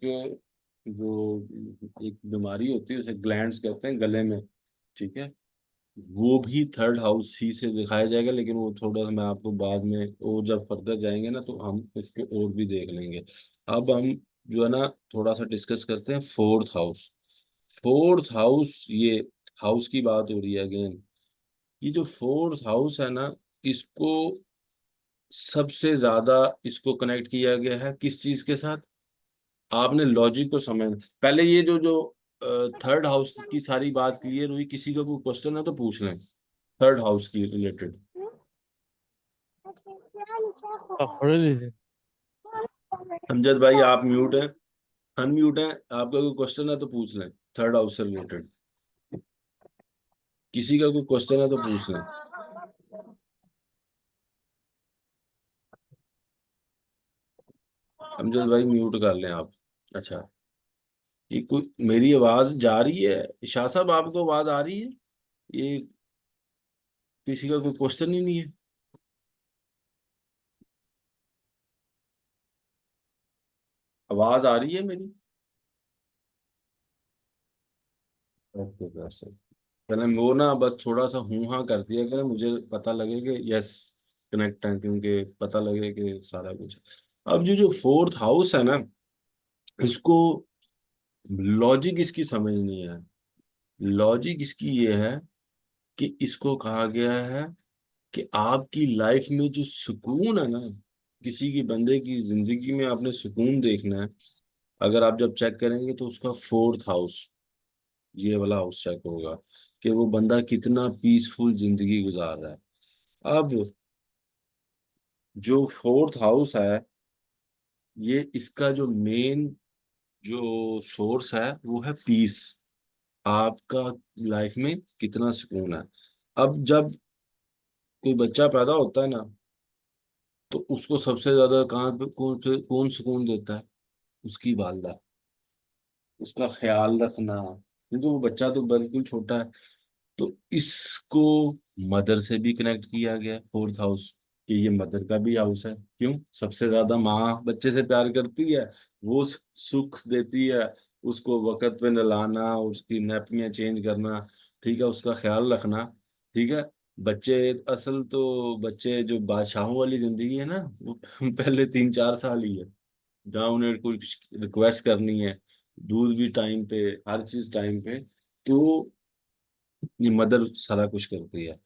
जो एक बीमारी होती है उसे ग्लैंड्स कहते हैं गले में, ठीक है, वो भी थर्ड हाउस ही से दिखाया जाएगा, लेकिन वो थोड़ा सा मैं आपको बाद में, और जब फर्दर जाएंगे ना तो हम उसको और भी देख लेंगे। अब हम जो है ना थोड़ा सा डिस्कस करते हैं फोर्थ हाउस। फोर्थ हाउस, ये हाउस की बात हो रही है अगेन। ये जो फोर्थ हाउस है ना, इसको सबसे ज्यादा इसको कनेक्ट किया गया है किस चीज के साथ? आपने लॉजिक को समझ, पहले ये जो जो थर्ड हाउस की सारी बात क्लियर हुई, किसी का कोई क्वेश्चन है तो पूछ लें थर्ड हाउस की रिलेटेड। खोल लीजिए। अमजद भाई आप म्यूट हैं, अनम्यूट हैं, आपका कोई क्वेश्चन है तो पूछ लें थर्ड हाउस से रिलेटेड, किसी का कोई क्वेश्चन है तो पूछ लें। अमजद भाई म्यूट कर लें आप। अच्छा, ये कोई मेरी आवाज जा रही है? शाह साहब आपको आवाज आ रही है? ये किसी का कोई क्वेश्चन ही नहीं है? आवाज आ रही है मेरी? ओके सर, पहले वो ना बस थोड़ा सा हूँ हाँ कर दिया करें, मुझे पता लगे कि यस कनेक्ट है, क्योंकि पता लगे कि सारा कुछ। अब जो जो फोर्थ हाउस है ना, इसको लॉजिक इसकी समझ नहीं है। लॉजिक इसकी ये है कि इसको कहा गया है कि आपकी लाइफ में जो सुकून है ना, किसी की बंदे की जिंदगी में आपने सुकून देखना है, अगर आप जब चेक करेंगे तो उसका फोर्थ हाउस, ये वाला हाउस चेक होगा कि वो बंदा कितना पीसफुल जिंदगी गुजार रहा है। अब जो फोर्थ हाउस है, ये इसका जो मेन जो सोर्स है वो है पीस, आपका लाइफ में कितना सुकून है। अब जब कोई बच्चा पैदा होता है ना, तो उसको सबसे ज्यादा कहाँ पे कौन सुकून देता है? उसकी वालदा, उसका ख्याल रखना, क्योंकि वो बच्चा तो बिल्कुल छोटा है। तो इसको मदर से भी कनेक्ट किया गया है फोर्थ हाउस, कि ये मदर का भी हाउस है। क्यों? सबसे ज्यादा माँ बच्चे से प्यार करती है, वो सुख देती है, उसको वक्त पे नहलाना, उसकी नैपकिन चेंज करना, ठीक है, उसका ख्याल रखना, ठीक है। बच्चे असल तो बच्चे जो बादशाहों वाली जिंदगी है ना, वो पहले 3-4 साल ही है, जहाँ उन्हें कुछ रिक्वेस्ट करनी है, दूध भी टाइम पे, हर चीज टाइम पे, तो ये मदर सारा कुछ करती है।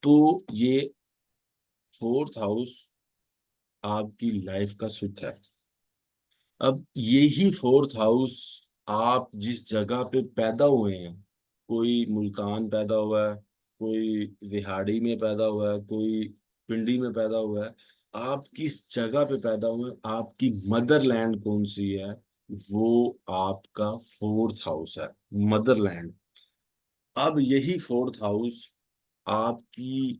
तो ये फोर्थ हाउस आपकी लाइफ का सुख है। अब यही फोर्थ हाउस आप जिस जगह पे पैदा हुए हैं, कोई मुल्तान पैदा हुआ है, कोई रिहाड़ी में पैदा हुआ है, कोई पिंडी में पैदा हुआ है, आप किस जगह पे पैदा हुए हैं, आपकी मदरलैंड कौन सी है, वो आपका फोर्थ हाउस है, मदरलैंड। अब यही फोर्थ हाउस आपकी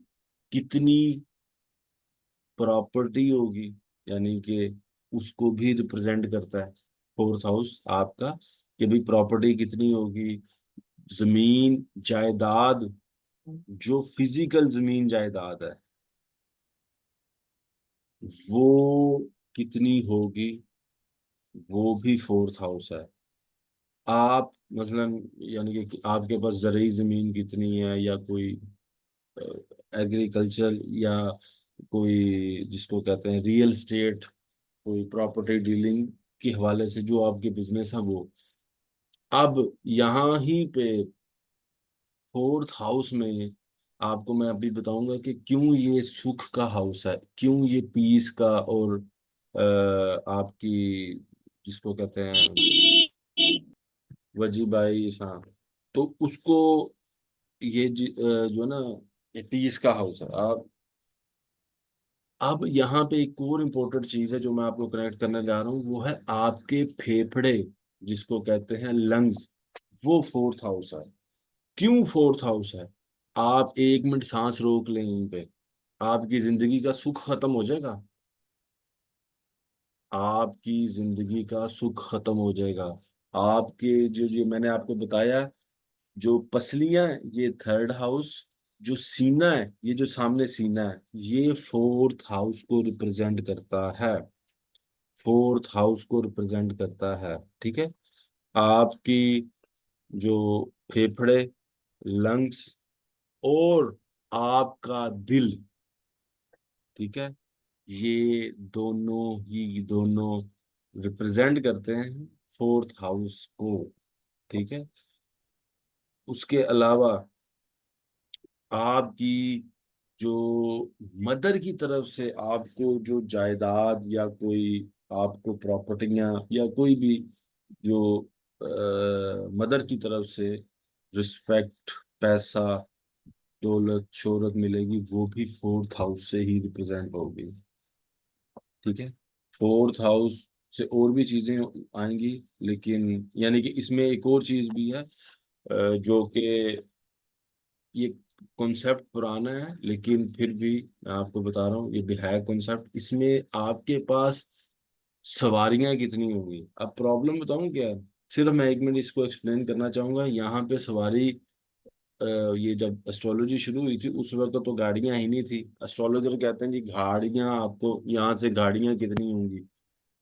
कितनी प्रॉपर्टी होगी, यानी कि उसको भी रिप्रेजेंट करता है फोर्थ हाउस आपका, कि भाई प्रॉपर्टी कितनी होगी, जमीन जायदाद, जो फिजिकल जमीन जायदाद है वो कितनी होगी, वो भी फोर्थ हाउस है। आप मसलन यानी कि आपके पास ज़रूरी जमीन कितनी है, या कोई एग्रीकल्चर, या कोई जिसको कहते हैं रियल स्टेट, कोई प्रॉपर्टी डीलिंग के हवाले से जो आपके बिजनेस है वो, अब यहाँ ही पे फोर्थ हाउस में आपको मैं अभी बताऊंगा कि क्यों ये सुख का हाउस है, क्यों ये पीस का और आपकी जिसको कहते हैं वजीबाई, हाँ, तो उसको ये जो ना ये पीस का हाउस है। अब यहाँ पे एक और इम्पोर्टेंट चीज है जो मैं आपको कनेक्ट करने जा रहा हूँ, वो है आपके फेफड़े, जिसको कहते हैं लंग्स, वो फोर्थ हाउस है। क्यों फोर्थ हाउस है? आप 1 मिनट सांस रोक लें यहीं पे, आपकी जिंदगी का सुख खत्म हो जाएगा, आपकी जिंदगी का सुख खत्म हो जाएगा। आपके जो जो मैंने आपको बताया, जो पसलियां हैं, ये थर्ड हाउस, जो सीना है, ये जो सामने सीना है, ये फोर्थ हाउस को रिप्रेजेंट करता है, फोर्थ हाउस को रिप्रेजेंट करता है। ठीक है, आपकी जो फेफड़े, लंग्स और आपका दिल, ठीक है, ये दोनों रिप्रेजेंट करते हैं फोर्थ हाउस को। ठीक है, उसके अलावा आपकी जो मदर की तरफ से आपको जो जायदाद या कोई आपको प्रॉपर्टियां या कोई भी जो मदर की तरफ से रिस्पेक्ट, पैसा, दौलत, शोहरत मिलेगी, वो भी फोर्थ हाउस से ही रिप्रेजेंट होगी। ठीक है, फोर्थ हाउस से और भी चीजें आएंगी, लेकिन यानी कि इसमें एक और चीज भी है जो कि ये कॉन्सेप्ट पुराना है, लेकिन फिर भी मैं आपको बता रहा हूँ, ये भी है कॉन्सेप्ट। इसमें आपके पास सवारियां कितनी होंगी। अब प्रॉब्लम बताऊं क्या है, सिर्फ मैं 1 मिनट इसको एक्सप्लेन करना चाहूंगा। यहाँ पे सवारी, ये जब एस्ट्रोलॉजी शुरू हुई थी उस वक्त तो गाड़ियां ही नहीं थी। एस्ट्रोलॉजर कहते हैं कि गाड़ियां, आपको यहाँ से गाड़ियां कितनी होंगी,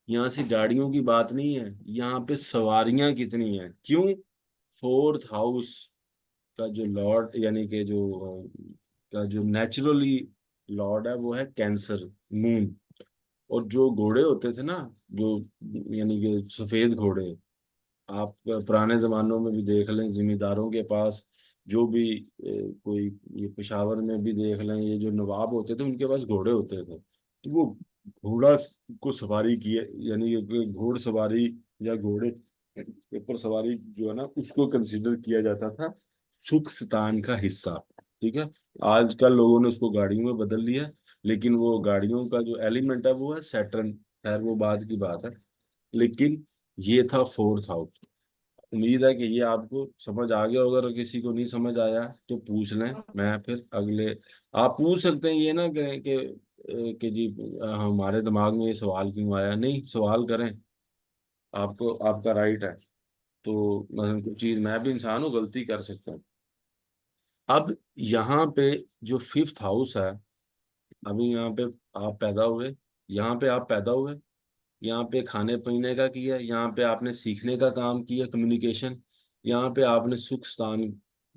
यहाँ से गाड़ियों की बात नहीं है, यहाँ पे सवारियां कितनी हैं। क्यों? फोर्थ हाउस का जो लॉर्ड, यानी कि जो का जो नेचुरली लॉर्ड है, वो है कैंसर, मून। और जो घोड़े होते थे ना, जो यानी कि सफेद घोड़े, आप पुराने जमानों में भी देख लें, जमींदारों के पास जो भी कोई, ये पेशावर में भी देख लें, ये जो नवाब होते थे उनके पास घोड़े होते थे, तो वो घोड़ा को सवारी की है, यानी कि घोड़सवारी या घोड़े के ऊपर सवारी जो है ना, उसको कंसीडर किया जाता था सुख शतान का हिस्सा। ठीक है, आजकल लोगों ने उसको गाड़ियों में बदल लिया, लेकिन वो गाड़ियों का जो एलिमेंट है वो है सैटर्न। खैर वो बाद की बात है, लेकिन ये था फोर्थ हाउस। उम्मीद है कि ये आपको समझ आ गया होगा, अगर किसी को नहीं समझ आया तो पूछ लें, मैं फिर अगले, आप पूछ सकते हैं, ये ना करें कि जी हमारे दिमाग में ये सवाल क्यों आया, नहीं, सवाल करें, आपको आपका राइट है। तो मतलब कुछ चीज, मैं भी इंसान हूँ, गलती कर सकता हूँ। अब यहाँ पे जो फिफ्थ हाउस है, अभी यहाँ पे आप पैदा हुए, यहाँ पे आप पैदा हुए, यहाँ पे खाने पीने का किया, यहाँ पे आपने सीखने का काम किया, कम्युनिकेशन, यहाँ पे आपने सुख स्थान,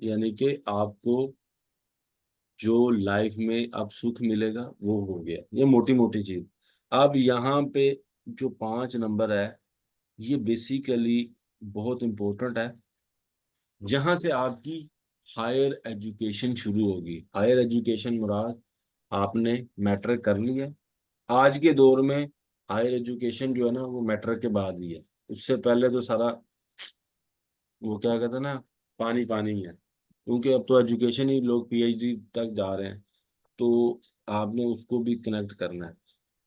यानी कि आपको जो लाइफ में अब सुख मिलेगा वो हो गया, ये मोटी मोटी चीज। अब यहाँ पे जो 5 नंबर है, ये बेसिकली बहुत इंपॉर्टेंट है, जहाँ से आपकी हायर एजुकेशन शुरू होगी। हायर एजुकेशन मुराद, आपने मैट्रिक कर लिया। आज के दौर में हायर एजुकेशन जो है ना, वो मैट्रिक के बाद ही है, उससे पहले तो सारा वो क्या कहते हैं ना, पानी पानी ही है, क्योंकि अब तो एजुकेशन ही लोग पीएचडी तक जा रहे हैं। तो आपने उसको भी कनेक्ट करना है।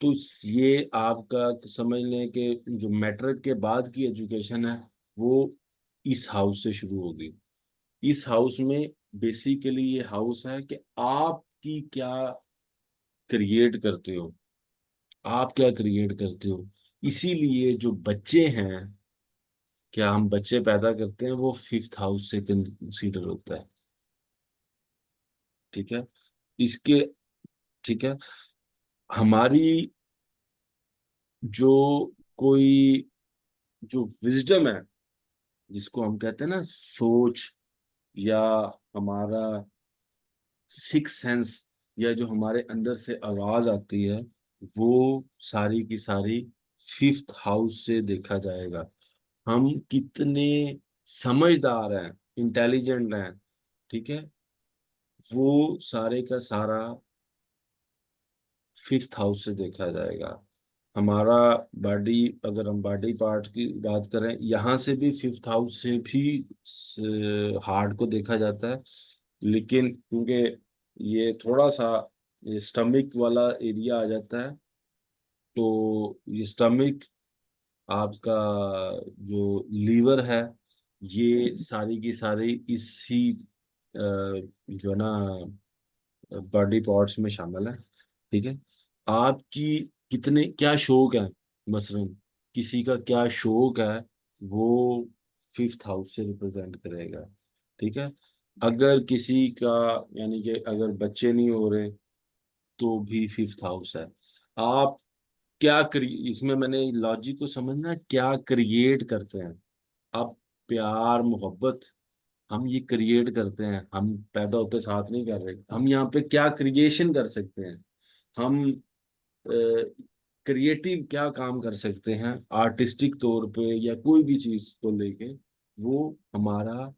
तो ये आपका समझ लें कि जो मैट्रिक के बाद की एजुकेशन है, वो इस हाउस से शुरू होगी। इस हाउस में बेसिकली ये हाउस है कि आपकी क्या क्रिएट करते हो, आप क्या क्रिएट करते हो। इसीलिए जो बच्चे हैं, क्या हम बच्चे पैदा करते हैं, वो फिफ्थ हाउस से कंसीडर होता है। ठीक है, इसके, ठीक है, हमारी जो कोई जो विजडम है, जिसको हम कहते हैं ना सोच, या हमारा सिक्स सेंस, या जो हमारे अंदर से आवाज आती है, वो सारी की सारी फिफ्थ हाउस से देखा जाएगा। हम कितने समझदार हैं, इंटेलिजेंट हैं, ठीक है, वो सारे का सारा फिफ्थ हाउस से देखा जाएगा। हमारा बॉडी, अगर हम बॉडी पार्ट की बात करें, यहाँ से भी फिफ्थ हाउस से भी हार्ट को देखा जाता है, लेकिन क्योंकि ये थोड़ा सा ये स्टमक वाला एरिया आ जाता है, तो ये स्टमक, आपका जो लीवर है, ये सारी की सारी इसी जो है ना बॉडी पार्ट्स में शामिल है, ठीक है। आपकी कितने क्या शौक है, मसलन किसी का क्या शौक है, वो फिफ्थ हाउस से रिप्रेजेंट करेगा, ठीक है। अगर किसी का, यानी कि अगर बच्चे नहीं हो रहे, तो भी फिफ्थ हाउस है। आप इसमें मैंने लॉजिक को समझना, क्या क्रिएट करते हैं आप, प्यार मोहब्बत, हम ये क्रिएट करते हैं, हम पैदा होते साथ नहीं कर रहे, हम यहाँ पे क्या क्रिएशन कर सकते हैं, हम क्रिएटिव क्या काम कर सकते हैं आर्टिस्टिक तौर पे या कोई भी चीज को लेके, वो हमारा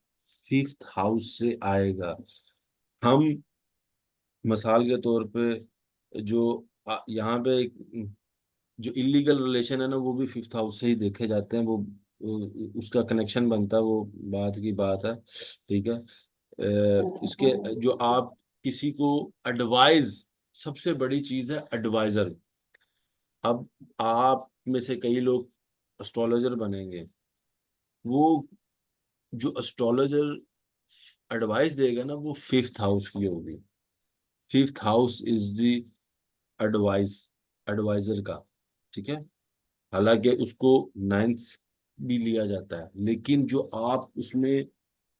फिफ्थ हाउस से आएगा। हम मिसाल के तौर पे जो यहाँ पे जो इलीगल रिलेशन है ना, वो भी फिफ्थ हाउस से ही देखे जाते हैं, उसका कनेक्शन बनता है, वो बात की बात है, ठीक है। इसके जो आप किसी को एडवाइस, सबसे बड़ी चीज है एडवाइजर। अब आप में से कई लोग एस्ट्रोलॉजर बनेंगे, वो जो एस्ट्रोलॉजर एडवाइस देगा ना, वो फिफ्थ हाउस की होगी। Fifth house is the advice, adviser का, ठीक है। हालांकि उसको नाइन्थ भी लिया जाता है, लेकिन जो आप उसमें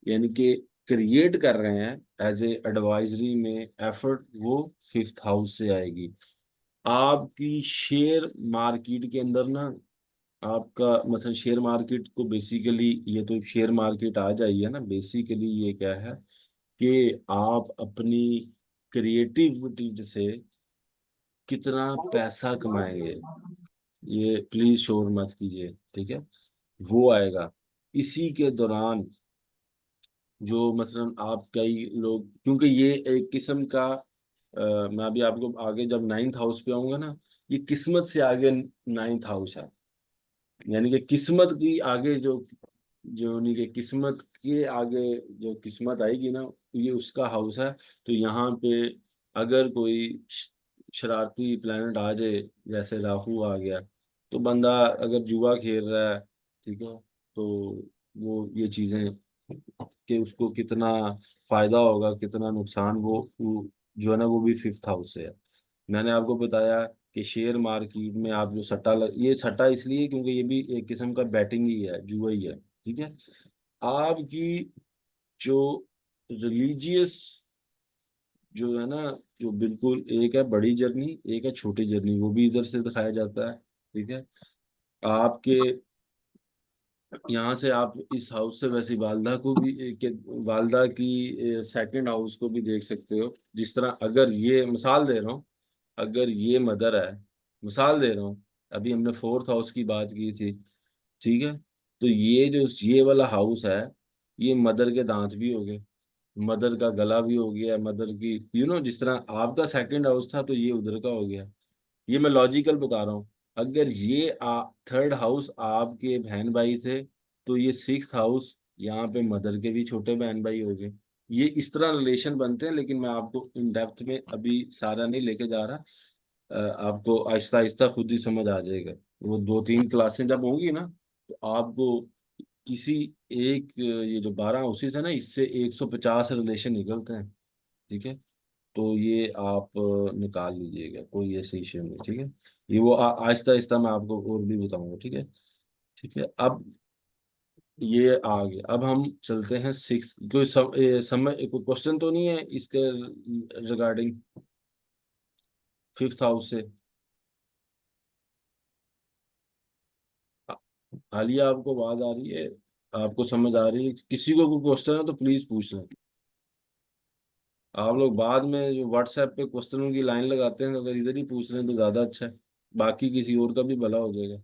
यानी कि क्रिएट कर रहे हैं एज ए एडवाइजरी में एफर्ट, वो फिफ्थ हाउस से आएगी। आपकी शेयर मार्केट के अंदर ना, आपका मतलब शेयर मार्केट को बेसिकली, ये तो शेयर मार्केट आ जाइए ना, बेसिकली ये क्या है कि आप अपनी क्रिएटिविटी से कितना पैसा कमाएंगे, ये प्लीज शोर मत कीजिए, ठीक है, वो आएगा। इसी के दौरान जो मसलन आप कई लोग, क्योंकि ये एक किस्म का मैं अभी आपको आगे जब नाइन्थ हाउस पे आऊंगा ना, ये किस्मत से आगे नाइन्थ हाउस है, यानी कि किस्मत की आगे जो जो उन्हीं के किस्मत के आगे जो किस्मत आएगी ना, ये उसका हाउस है। तो यहाँ पे अगर कोई शरारती प्लेनेट आ जाए, जैसे राहु आ गया, तो बंदा अगर जुआ खेल रहा है, ठीक है, तो वो ये चीजें कि उसको कितना फायदा होगा कितना नुकसान, वो जो है ना, वो भी फिफ्थ हाउस से है। मैंने आपको बताया कि शेयर मार्केट में आप जो ये सट्टा इसलिए क्योंकि ये भी एक किस्म का बैटिंग ही है, जुआ ही है, ठीक है। आपकी जो रिलीजियस जो है ना, जो बिल्कुल, एक है बड़ी जर्नी, एक है छोटी जर्नी, वो भी इधर से दिखाया जाता है, ठीक है। आपके यहाँ से आप इस हाउस से वैसे वालदा को भी वालदा की सेकंड हाउस को भी देख सकते हो। जिस तरह, अगर ये मिसाल दे रहा हूँ, अगर ये मदर है, मिसाल दे रहा हूँ, अभी हमने फोर्थ हाउस की बात की थी, ठीक है, तो ये जो ये वाला हाउस है, ये मदर के दांत भी हो गए, मदर का गला भी हो गया, मदर की जिस तरह आपका सेकंड हाउस था, तो ये उधर का हो गया। ये मैं लॉजिकल बता रहा हूँ। अगर ये थर्ड हाउस आपके बहन भाई थे, तो ये सिक्स्थ हाउस यहाँ पे मदर के भी छोटे बहन भाई हो गए। ये इस तरह रिलेशन बनते हैं, लेकिन मैं आपको इन डेप्थ में अभी सारा नहीं लेके जा रहा। आपको आहिस्ता आहिस्ता खुद ही समझ आ जाएगा, वो 2-3 क्लासें जब होंगी ना, तो आपको इसी एक ये जो 12 हाउसेस है ना, इससे 150 रिलेशन निकलते हैं, ठीक है। तो ये आप निकाल लीजिएगा, कोई ऐसे इश्यू नहीं, ठीक है। ये वो आहिस्ता आहिस्ता मैं आपको और भी बताऊंगा, ठीक है। ठीक है, अब ये आ गया, अब हम चलते हैं सिक्स। कोई समय कोई क्वेश्चन तो नहीं है इसके रिगार्डिंग फिफ्थ हाउस से? आ- आलिया, आपको आवाज आ रही है? आपको समझ आ रही है? किसी को कोई क्वेश्चन है तो प्लीज पूछ लें। आप लोग बाद में जो व्हाट्सएप पे क्वेश्चनों की लाइन लगाते हैं, तो अगर इधर ही पूछ लें तो ज्यादा अच्छा है, बाकी किसी और का भी भला हो जाएगा।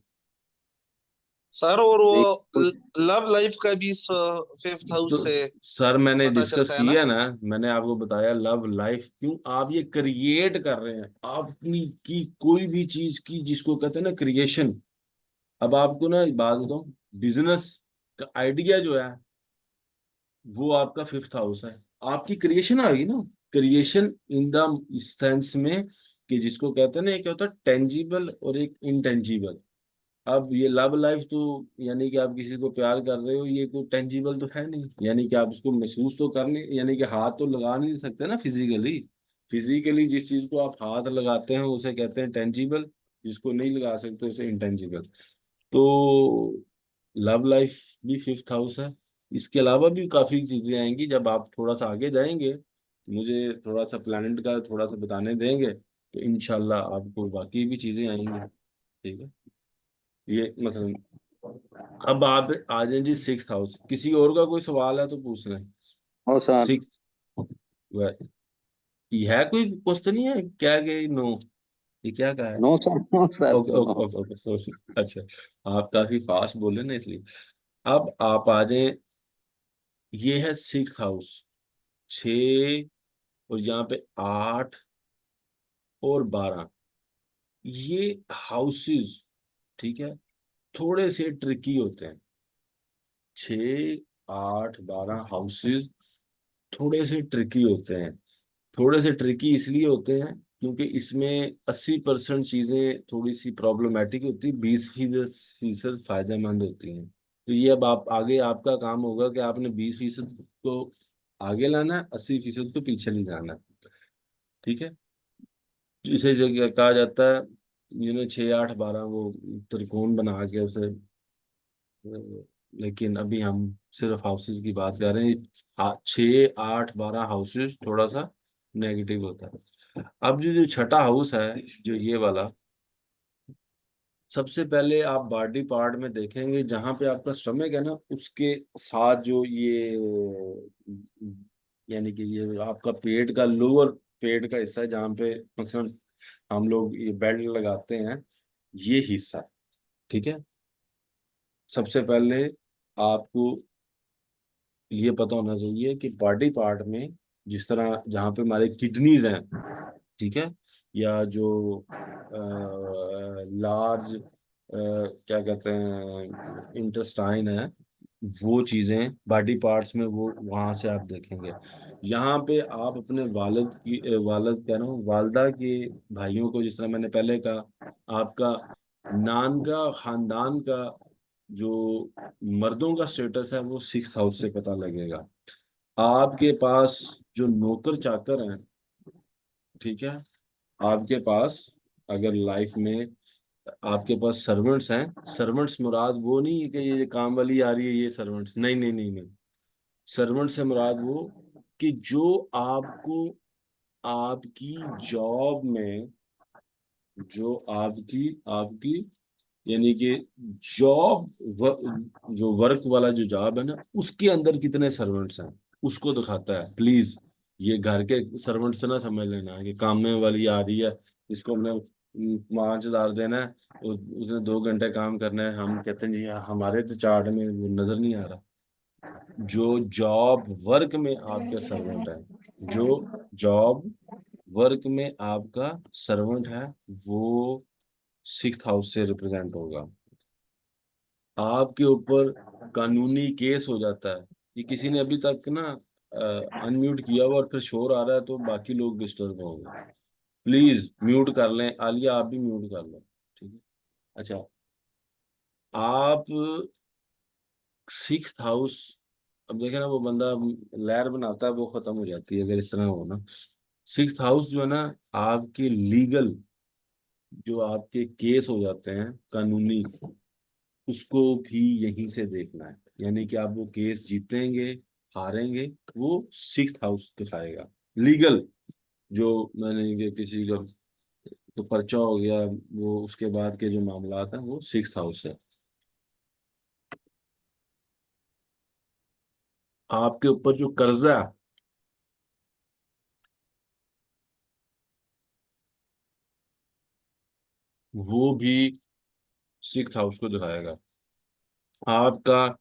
सर और वो एक लव लाइफ का भी फिफ्थ हाउस तो से सर मैंने पता डिस्कस चलता है ना। किया ना, मैंने आपको बताया लव लाइफ क्यों आप ये क्रिएट कर रहे हैं, आपने की कोई भी चीज की जिसको कहते हैं ना क्रिएशन। अब आपको ना एक बात बताऊं, बिजनेस का आइडिया जो है वो आपका फिफ्थ हाउस है, आपकी क्रिएशन आ गई ना। क्रिएशन इन द सेंस में कि जिसको कहते हैं ना, एक होता है टेंजिबल और एक इनटेंजिबल। अब ये लव लाइफ तो यानी कि आप किसी को प्यार कर रहे हो, ये कोई टेंजिबल तो है नहीं, यानी कि आप उसको महसूस तो करने, यानी कि हाथ तो लगा नहीं सकते ना फिजिकली। फिजिकली जिस चीज को आप हाथ लगाते हैं उसे कहते हैं टेंजिबल, जिसको नहीं लगा सकते उसे इंटेंजिबल। तो लव लाइफ भी फिफ्थ हाउस है। इसके अलावा भी काफी चीजें आएंगी जब आप थोड़ा सा आगे जाएंगे, मुझे थोड़ा सा प्लानिट का थोड़ा सा बताने देंगे तो इनशाला आपको बाकी भी चीजें आएंगी। ठीक है, ये मतलब। अब आप आ जाए जी सिक्स हाउस, किसी और का कोई सवाल है तो पूछ लें। No sir. सिक्स, ये है कोई क्वेश्चन ही है क्या कि नो, ये क्या का है? No sir, no sir, okay no. Okay okay okay sorry. अच्छा, आप काफी फास्ट बोले ना इसलिए। अब आप आ जाए, ये है सिक्स हाउस, छ, और यहाँ पे 8 और 12, ये हाउसेस, ठीक है, थोड़े से ट्रिकी होते हैं। 6 8 12 हाउसेस थोड़े से ट्रिकी होते हैं। थोड़े से ट्रिकी इसलिए होते हैं क्योंकि इसमें 80% चीजें थोड़ी सी प्रॉब्लमेटिक होती है, 20% फायदेमंद होती हैं। तो ये अब आप आगे आपका काम होगा कि आपने 20% को आगे लाना है, 80% को पीछे ले जाना है। ठीक है, तो इसे जगह कहा जाता है, 6 8 12 वो त्रिकोण बना के उसे, लेकिन अभी हम सिर्फ हाउसेस की बात कर रहे हैं। 6 8 12 हाउसेस थोड़ा सा नेगेटिव होता है। अब जो जो छठा हाउस है, जो ये वाला, सबसे पहले आप बॉडी पार्ट में देखेंगे जहां पे आपका स्टमक है ना, उसके साथ जो ये यानी कि ये आपका पेट का लोअर पेट का हिस्सा है, जहाँ पे मतलब हम लोग ये बेल्ट लगाते हैं, ये हिस्सा। ठीक है, सबसे पहले आपको ये पता होना चाहिए कि बॉडी पार्ट में जिस तरह जहाँ पे हमारे किडनीज हैं, ठीक है, या जो लार्ज क्या कहते हैं इंटेस्टाइन है, वो चीजें बॉडी पार्ट्स में वो वहां से आप देखेंगे। यहाँ पे आप अपने वालिद की वालिद कह रहा हूँ, वालदा के भाइयों को, जिस तरह मैंने पहले कहा, आपका नान का खानदान का जो मर्दों का स्टेटस है वो सिक्स हाउस से पता लगेगा। आपके पास जो नौकर चाकर हैं, ठीक है, आपके पास अगर लाइफ में आपके पास सर्वेंट्स हैं, सर्वेंट्स मुराद वो नहीं है कि ये काम वाली आ रही है ये सर्वेंट्स, नहीं नहीं नहीं नहीं। सर्वेंट से मुराद वो कि जो आपको आपकी जॉब में, जो आपकी आपकी यानी कि जॉब जो वर्क वाला जो जॉब है ना, उसके अंदर कितने सर्वेंट्स हैं उसको दिखाता है। प्लीज ये घर के सर्वेंट से ना समझ लेना कि काम में वाली आ रही है, इसको हमने 5,000 देना है, उसने 2 घंटे काम करना है, हम कहते हैं जी हमारे तो चार्ट में वो नजर नहीं आ रहा। जो जॉब वर्क में आपके सर्वेंट है, जो जॉब वर्क में आपका सर्वेंट है, वो सिक्स हाउस से रिप्रेजेंट होगा। आपके ऊपर कानूनी केस हो जाता है कि किसी ने अभी तक ना अनम्यूट किया हुआ और फिर शोर आ रहा है तो बाकी लोग डिस्टर्ब होंगे। प्लीज म्यूट कर लें, आलिया आप भी म्यूट कर लें। ठीक है, अच्छा, आप सिक्स हाउस, अब देखे ना वो बंदा लहर बनाता है वो खत्म हो जाती है अगर इस तरह हो ना। सिक्स हाउस जो है ना, आपके लीगल जो आपके केस हो जाते हैं कानूनी, उसको भी यहीं से देखना है। यानी कि आप वो केस जीतेंगे हारेंगे, वो सिक्स हाउस दिखाएगा। लीगल जो मैंने कि किसी का तो पर्चा हो गया, वो उसके बाद के जो मामलात हैं वो सिक्स हाउस है। आपके ऊपर जो कर्जा है वो भी सिक्स हाउस को दिखाएगा। आपका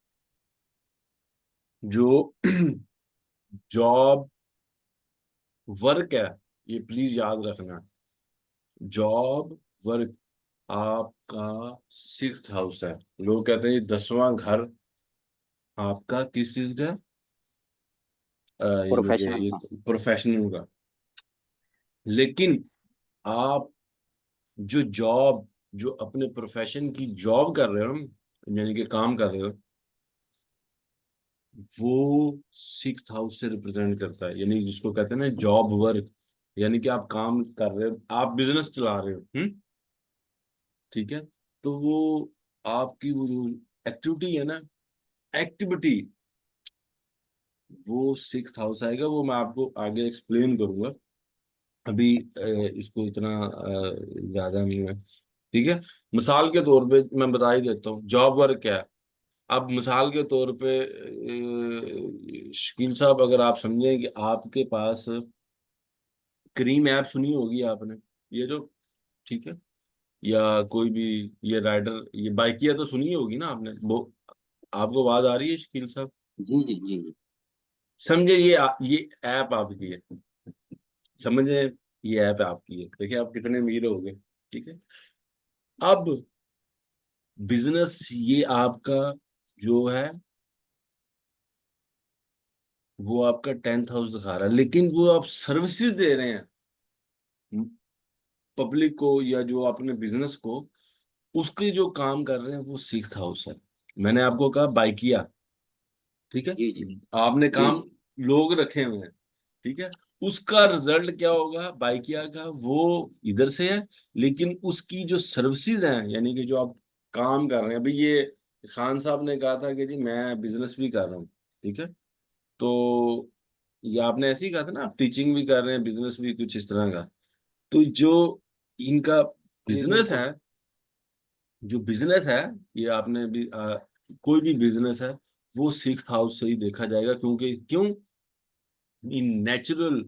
जो जॉब वर्क है, ये प्लीज याद रखना, जॉब वर्क आपका सिक्स्थ हाउस है। लोग कहते हैं ये 10वां घर आपका किस चीज का है? यानी कि प्रोफेशनल ये का। प्रोफेशनल का। लेकिन आप जो जॉब, जो अपने प्रोफेशन की जॉब कर रहे हो, यानी कि काम कर रहे हो, वो सिक्स्थ हाउस से रिप्रेजेंट करता है। यानी जिसको कहते हैं ना जॉब वर्क, यानी कि आप काम कर रहे हो, आप बिजनेस चला रहे हो। ठीक है। तो वो आपकी वो जो एक्टिविटी है ना, एक्टिविटी, वो सिक्स्थ हाउस आएगा। वो मैं आपको आगे एक्सप्लेन करूंगा, अभी इसको इतना ज्यादा नहीं है। ठीक है। मिसाल के तौर पे मैं बता ही देता हूँ जॉब वर्क क्या है। अब मिसाल के तौर पे शकील साहब, अगर आप समझें कि आपके पास क्रीम ऐप सुनी होगी आपने, ये जो, ठीक है, या कोई भी ये राइडर, ये बाइकिया तो सुनी होगी ना आपने वो। आपको आवाज आ रही है शकील साहब? जी जी जी जी। समझे ये ऐप आपकी है, समझे, ये ऐप आपकी है। देखिए आप कितने अमीर हो गए। ठीक है। अब बिजनेस ये आपका जो है, वो आपका 10th हाउस दिखा रहा है, लेकिन वो आप सर्विसेज दे रहे हैं पब्लिक को या जो अपने बिजनेस को, उसके जो काम कर रहे हैं वो सिक्स्थ हाउस है। मैंने आपको कहा बाइकिया, ठीक है, जी जी आपने जी काम जी। लोग रखे हुए हैं। ठीक है। उसका रिजल्ट क्या होगा बाइकिया का, वो इधर से है, लेकिन उसकी जो सर्विसेज हैं, यानी कि जो आप काम कर रहे हैं, अभी ये खान साहब ने कहा था कि जी मैं बिजनेस भी कर रहा हूँ। ठीक है। तो ये आपने ऐसे ही कहा था ना, आप टीचिंग भी कर रहे हैं, बिजनेस भी, कुछ इस तरह का। तो जो इनका जी बिजनेस बिल्कुल। है, जो बिजनेस है, ये आपने भी कोई भी बिजनेस है, वो सिक्स्थ हाउस से ही देखा जाएगा। क्योंकि क्यों, इन नेचुरल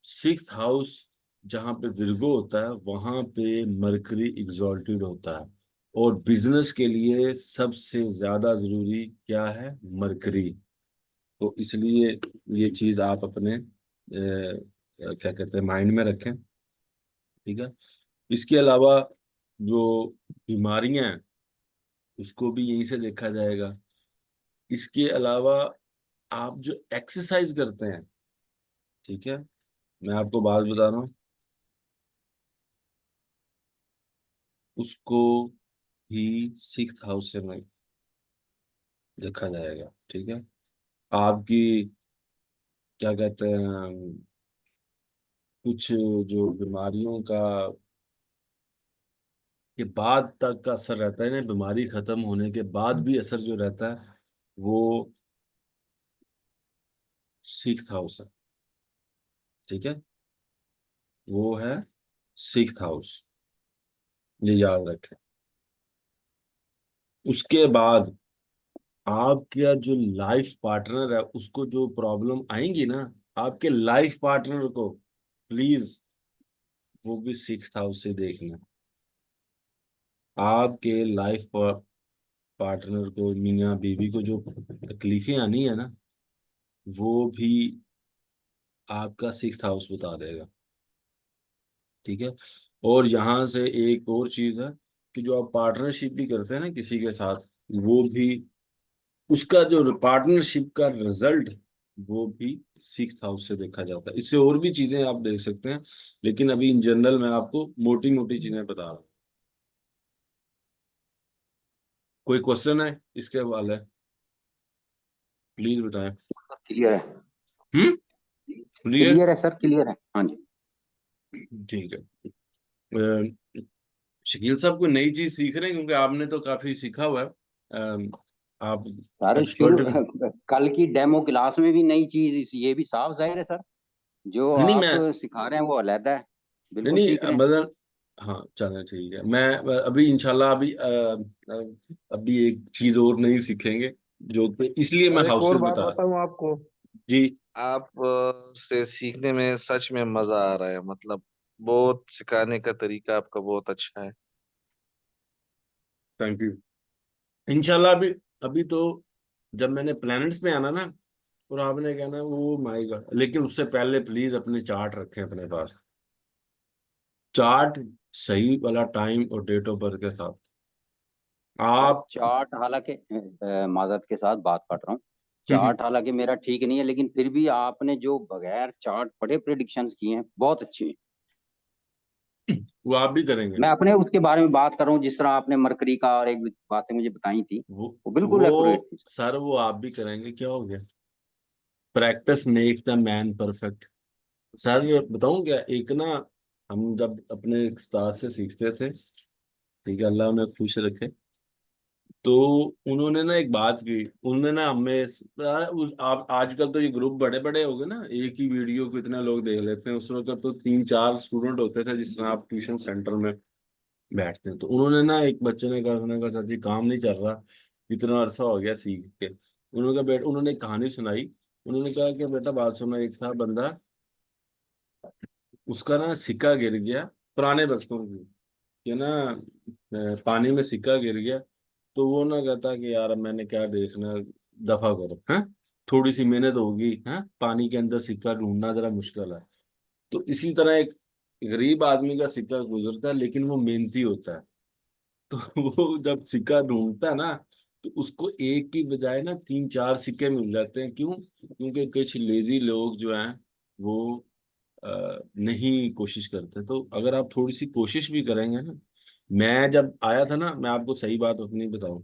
सिक्स्थ हाउस जहां पे विर्गो होता है, वहां पे मरकरी एग्जॉल्टेड होता है। और बिजनेस के लिए सबसे ज्यादा जरूरी क्या है, मरकरी। तो इसलिए ये चीज आप अपने क्या कहते हैं माइंड में रखें। ठीक है। इसके अलावा जो बीमारियां हैं, उसको भी यहीं से देखा जाएगा। इसके अलावा आप जो एक्सरसाइज करते हैं, ठीक है, मैं आपको बात बता रहा हूँ, उसको भी सिक्स्थ हाउस से में देखा जाएगा। ठीक है। आपकी क्या कहते हैं, कुछ जो बीमारियों का के बाद तक का असर रहता है ना, बीमारी खत्म होने के बाद भी असर जो रहता है, वो सिक्स्थ हाउस है। ठीक है। वो है सिक्स्थ हाउस, ये याद रखें। उसके बाद आपका जो लाइफ पार्टनर है, उसको जो प्रॉब्लम आएंगी ना, आपके लाइफ पार्टनर को प्लीज वो भी सिक्स्थ हाउस से देखना। आपके लाइफ पार्टनर को, मियाँ बीवी को जो तकलीफें आनी है ना, वो भी आपका सिक्स्थ हाउस बता देगा। ठीक है। और यहाँ से एक और चीज है कि जो आप पार्टनरशिप भी करते हैं ना किसी के साथ, वो भी, उसका जो पार्टनरशिप का रिजल्ट, वो भी सिक्स्थ हाउस से देखा जाता है। इससे और भी चीजें आप देख सकते हैं, लेकिन अभी इन जनरल मैं आपको मोटी मोटी चीजें बता रहा हूँ। कोई क्वेश्चन है इसके हवाले, प्लीज बताएं। क्लियर है। क्लियर। क्लियर है सर, क्लियर है, हाँ जी। ठीक है। शकील साहब कोई नई चीज सीख रहे हैं, क्योंकि आपने तो काफी सीखा हुआ है। आप सर शुरू एक्सपर्ट भी। कल की डेमो क्लास में भी नई चीज, ये भी साफ जाहिर है सर। जो नहीं आप मैं, सिखा रहे हैं वो अलग है। नहीं बिल्कुल नहीं सीख रहे हैं। मतलब, हाँ चलें ठीक है। मैं अभी इंशाल्लाह अभी एक चीज और नहीं सीखेंगे, जो इसलिए मैं और एक और हाउसेस बात बता। बताऊं आपको। जी। आप से सीखने में सच में मजा आ रहा है, मतलब बहुत सिखाने का तरीका आपका बहुत अच्छा है। Thank you. इंशाल्लाह अभी अभी तो जब मैंने प्लैनेट्स पे आना ना, और आपने कहना वो माय गॉड, लेकिन उससे पहले प्लीज अपने चार्ट रखें अपने पास, चार्ट सही वाला टाइम और डेट ऑफ बर्थ के साथ। सर आप चार्ट हालांकि माजरत के साथ बात काट रहा हूँ, हम्म, चार्ट हालांकि मेरा ठीक नहीं है, लेकिन फिर भी आपने जो बगैर चार्ट पढ़े प्रिडिक्शंस किए हैं बहुत अच्छे हैं। वो आप भी करेंगे। मैं अपने उसके बारे में बात कर रहा हूँ, जिस तरह आपने मरकरी का और एक बातें मुझे बताई थी, वो वो बिल्कुल एक्यूरेट वो थी सर। सर वो आप भी करेंगे, क्या हो गया, practice makes the man perfect. Sir ये बताऊं क्या, एक ना, हम जब अपने एक उस्ताद से सीखते थे, ठीक है, अल्लाह उन्हें खुश रखे, तो उन्होंने ना एक बात की, उन्होंने ना हमें यार आप आजकल तो ये ग्रुप बड़े बड़े हो गए ना, एक ही वीडियो को इतने लोग देख लेते हैं, उस वक्त तो 3-4 स्टूडेंट होते थे, जिस तरह आप ट्यूशन सेंटर में बैठते हैं। तो उन्होंने ना, एक बच्चे ने कहा, उन्होंने कहा सर जी काम नहीं चल रहा, इतना अरसा हो गया सीख के। उन्होंने कहा बेटा, उन्होंने एक कहानी सुनाई। उन्होंने कहा कि बेटा बात सुनो, एक था बंदा, उसका ना सिक्का गिर गया, पुराने बचपन की, कि ना पानी में सिक्का गिर गया, तो वो ना कहता कि यार अब मैंने क्या देखना, दफा करो, हैं, थोड़ी सी मेहनत होगी, हैं, पानी के अंदर सिक्का ढूंढना जरा मुश्किल है। तो इसी तरह एक गरीब आदमी का सिक्का गुजरता है, लेकिन वो मेहनती होता है। तो वो जब सिक्का ढूंढता है ना, तो उसको एक की बजाय ना 3-4 सिक्के मिल जाते हैं। क्यों? क्योंकि कुछ लेजी लोग जो हैं वो नहीं कोशिश करते। तो अगर आप थोड़ी सी कोशिश भी करेंगे ना, मैं जब आया था ना, मैं आपको सही बात अपनी बताऊं,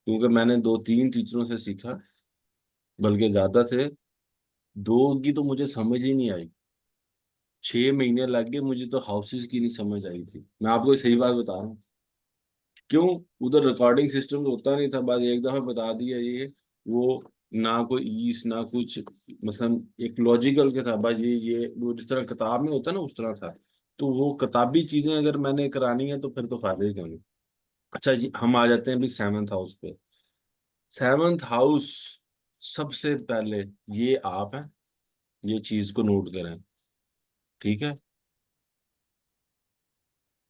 क्योंकि मैंने 2-3 टीचरों से सीखा, बल्कि ज्यादा थे, दो की तो मुझे समझ ही नहीं आई, 6 महीने लग गए मुझे, तो हाउसेस की नहीं समझ आई थी, मैं आपको सही बात बता रहा हूँ। क्यों? उधर रिकॉर्डिंग सिस्टम तो होता नहीं था, बस एक दफा बता दिया ये वो, ना कोई ईस ना कुछ, मतलब एक लॉजिकल के था बस, ये वो जिस तरह किताब में होता है ना, उस तरह था। तो वो किताबी चीजें अगर मैंने करानी है तो फिर तो फायदा ही क्यों नहीं। अच्छा जी, हम आ जाते हैं अभी 7th हाउस पे। 7th हाउस, सबसे पहले ये आप हैं, ये चीज को नोट करें, ठीक है,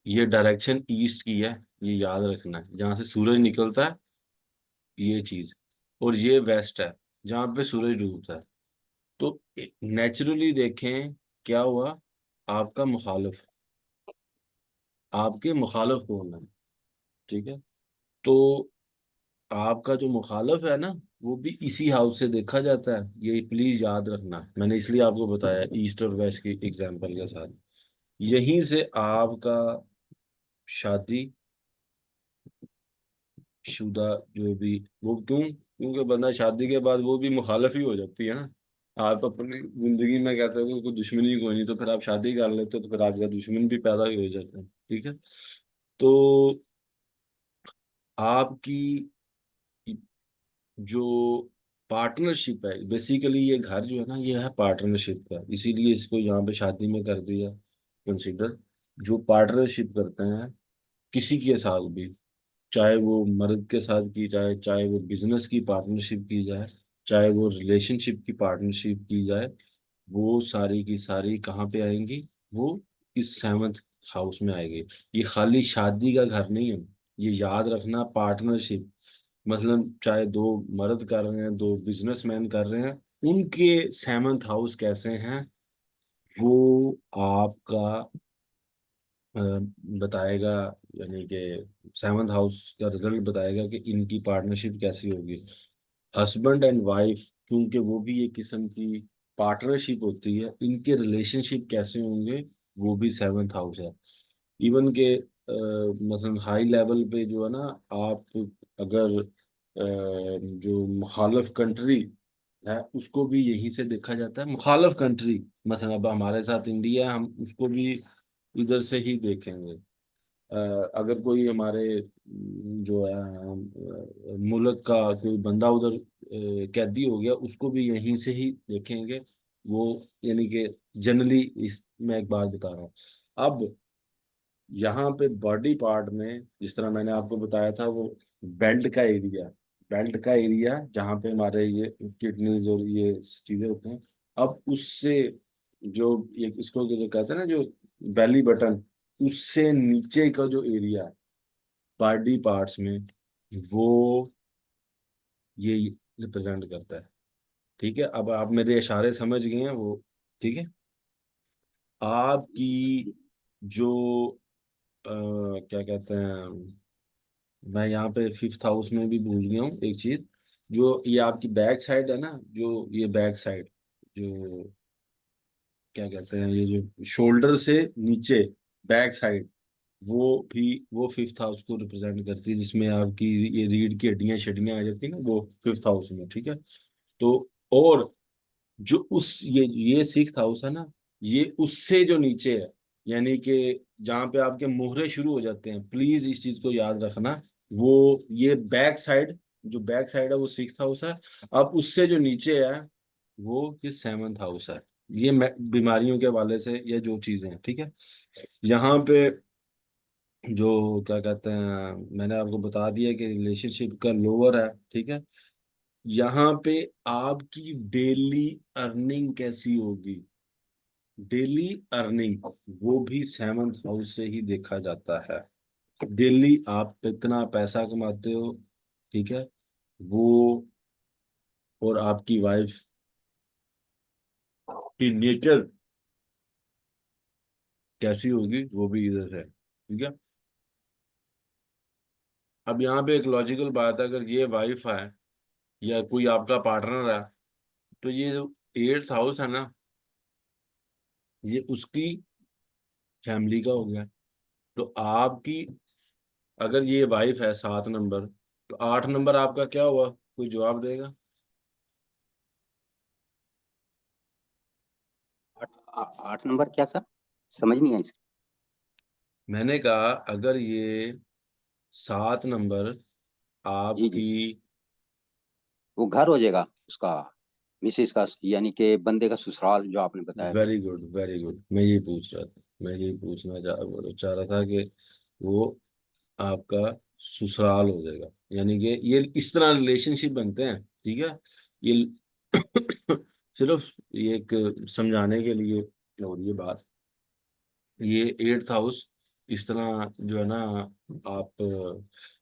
ये डायरेक्शन ईस्ट की है, ये याद रखना है, जहां से सूरज निकलता है, ये चीज, और ये वेस्ट है, जहां पे सूरज डूबता है। तो नेचुरली देखें क्या हुआ, आपका मुखालिफ, आपके मुखालिफ कौन है, ठीक है, तो आपका जो मुखालिफ है ना, वो भी इसी हाउस से देखा जाता है, ये प्लीज याद रखना, मैंने इसलिए आपको बताया ईस्ट और वेस्ट की एग्जांपल के साथ। यहीं से आपका शादी शुदा जो भी, वो क्यों, क्योंकि बंदा शादी के बाद वो भी मुखालिफ ही हो जाती है ना। आप अपनी जिंदगी में कहते हो कि कोई दुश्मनी कोई नहीं, तो फिर आप शादी कर लेते हो, तो फिर आपका दुश्मन भी पैदा ही हो जाता है, ठीक है। तो आपकी जो पार्टनरशिप है, बेसिकली ये घर जो है ना, ये है पार्टनरशिप का, इसीलिए इसको यहाँ पे शादी में कर दिया कंसिडर। जो पार्टनरशिप करते हैं किसी के साथ भी, चाहे वो मर्द के साथ की जाए, चाहे वो बिजनेस की पार्टनरशिप की जाए, चाहे वो रिलेशनशिप की पार्टनरशिप की जाए, वो सारी की सारी कहाँ पे आएंगी, वो इस 7th हाउस में आएगी। ये खाली शादी का घर नहीं है, ये याद रखना, पार्टनरशिप, मतलब चाहे दो मर्द कर रहे हैं, दो बिजनेसमैन कर रहे हैं, उनके 7th हाउस कैसे हैं, वो आपका बताएगा, यानी कि 7th हाउस का रिजल्ट बताएगा कि इनकी पार्टनरशिप कैसी होगी। हस्बैंड एंड वाइफ, क्योंकि वो भी एक किस्म की पार्टनरशिप होती है, इनके रिलेशनशिप कैसे होंगे, वो भी 7th हाउस है। इवन के मतलब हाई लेवल पे जो है ना, आप अगर जो मुखालिफ कंट्री है उसको भी यहीं से देखा जाता है, मुखालिफ कंट्री, मतलब अब हमारे साथ इंडिया है, हम उसको भी इधर से ही देखेंगे। अगर कोई हमारे जो है मुल्क का कोई बंदा उधर कैदी हो गया, उसको भी यहीं से ही देखेंगे वो, यानी कि जनरली, इस मैं एक बात बता रहा हूँ। अब यहाँ पे बॉडी पार्ट में, जिस तरह मैंने आपको बताया था, वो बेल्ट का एरिया जहाँ पे हमारे ये किडनीज और ये चीजें होते हैं, अब उससे जो ये इसको जो कहते हैं ना, जो बेली बटन, उससे नीचे का जो एरिया बॉडी पार्ट्स में, वो ये रिप्रेजेंट करता है। ठीक है, अब आप मेरे इशारे समझ गए हैं वो। ठीक है, आपकी जो क्या कहते हैं, मैं यहाँ पे फिफ्थ हाउस में भी भूल गया हूँ एक चीज। जो ये आपकी बैक साइड है ना, जो ये बैक साइड, जो क्या कहते हैं, ये जो शोल्डर से नीचे बैक साइड, वो फिफ्थ हाउस को रिप्रेजेंट करती है, जिसमें आपकी ये रीढ़ की हड्डियां शड्डियां आ जाती है ना, वो फिफ्थ हाउस में। ठीक है, तो और जो उस ये सिक्स्थ हाउस है ना, ये उससे जो नीचे है, यानी कि जहाँ पे आपके मुहरे शुरू हो जाते हैं, प्लीज इस चीज को याद रखना। वो ये बैक साइड, जो बैक साइड है वो सिक्स्थ हाउस है। अब उससे जो नीचे है वो ये सेवंथ हाउस है। ये बीमारियों के हवाले से ये जो चीजें हैं। ठीक है, यहाँ पे जो क्या कहते हैं, मैंने आपको बता दिया कि रिलेशनशिप का लोअर है। ठीक है, यहाँ पे आपकी डेली अर्निंग कैसी होगी, डेली अर्निंग वो भी सेवंथ हाउस से ही देखा जाता है। डेली आप कितना पैसा कमाते हो, ठीक है, वो, और आपकी वाइफ की नेचर कैसी होगी वो भी इधर है। ठीक है, अब यहाँ पे एक लॉजिकल बात है, अगर ये वाइफ है या कोई आपका पार्टनर है, तो ये जो एट्थ हाउस है ना, ये उसकी फैमिली का हो गया। तो आपकी, अगर ये वाइफ है 7 नंबर, तो 8 नंबर आपका क्या हुआ, कोई जवाब देगा? आठ नंबर क्या सर? समझ नहीं आई। मैंने कहा अगर ये 7 नंबर जी जी, आपकी, वो घर हो जाएगा उसका, मिसेज का, यानी कि बंदे का ससुराल जो आपने बताया अभी। वेरी गुड वेरी गुड, मैं ये पूछ रहा था, मैं ये पूछना चाह रहा था कि वो आपका ससुराल हो जाएगा, यानी कि ये इस तरह रिलेशनशिप बनते हैं। ठीक है, ये सिर्फ ये एक समझाने के लिए। और ये बात, ये एट्थ हाउस इस तरह जो है ना, आप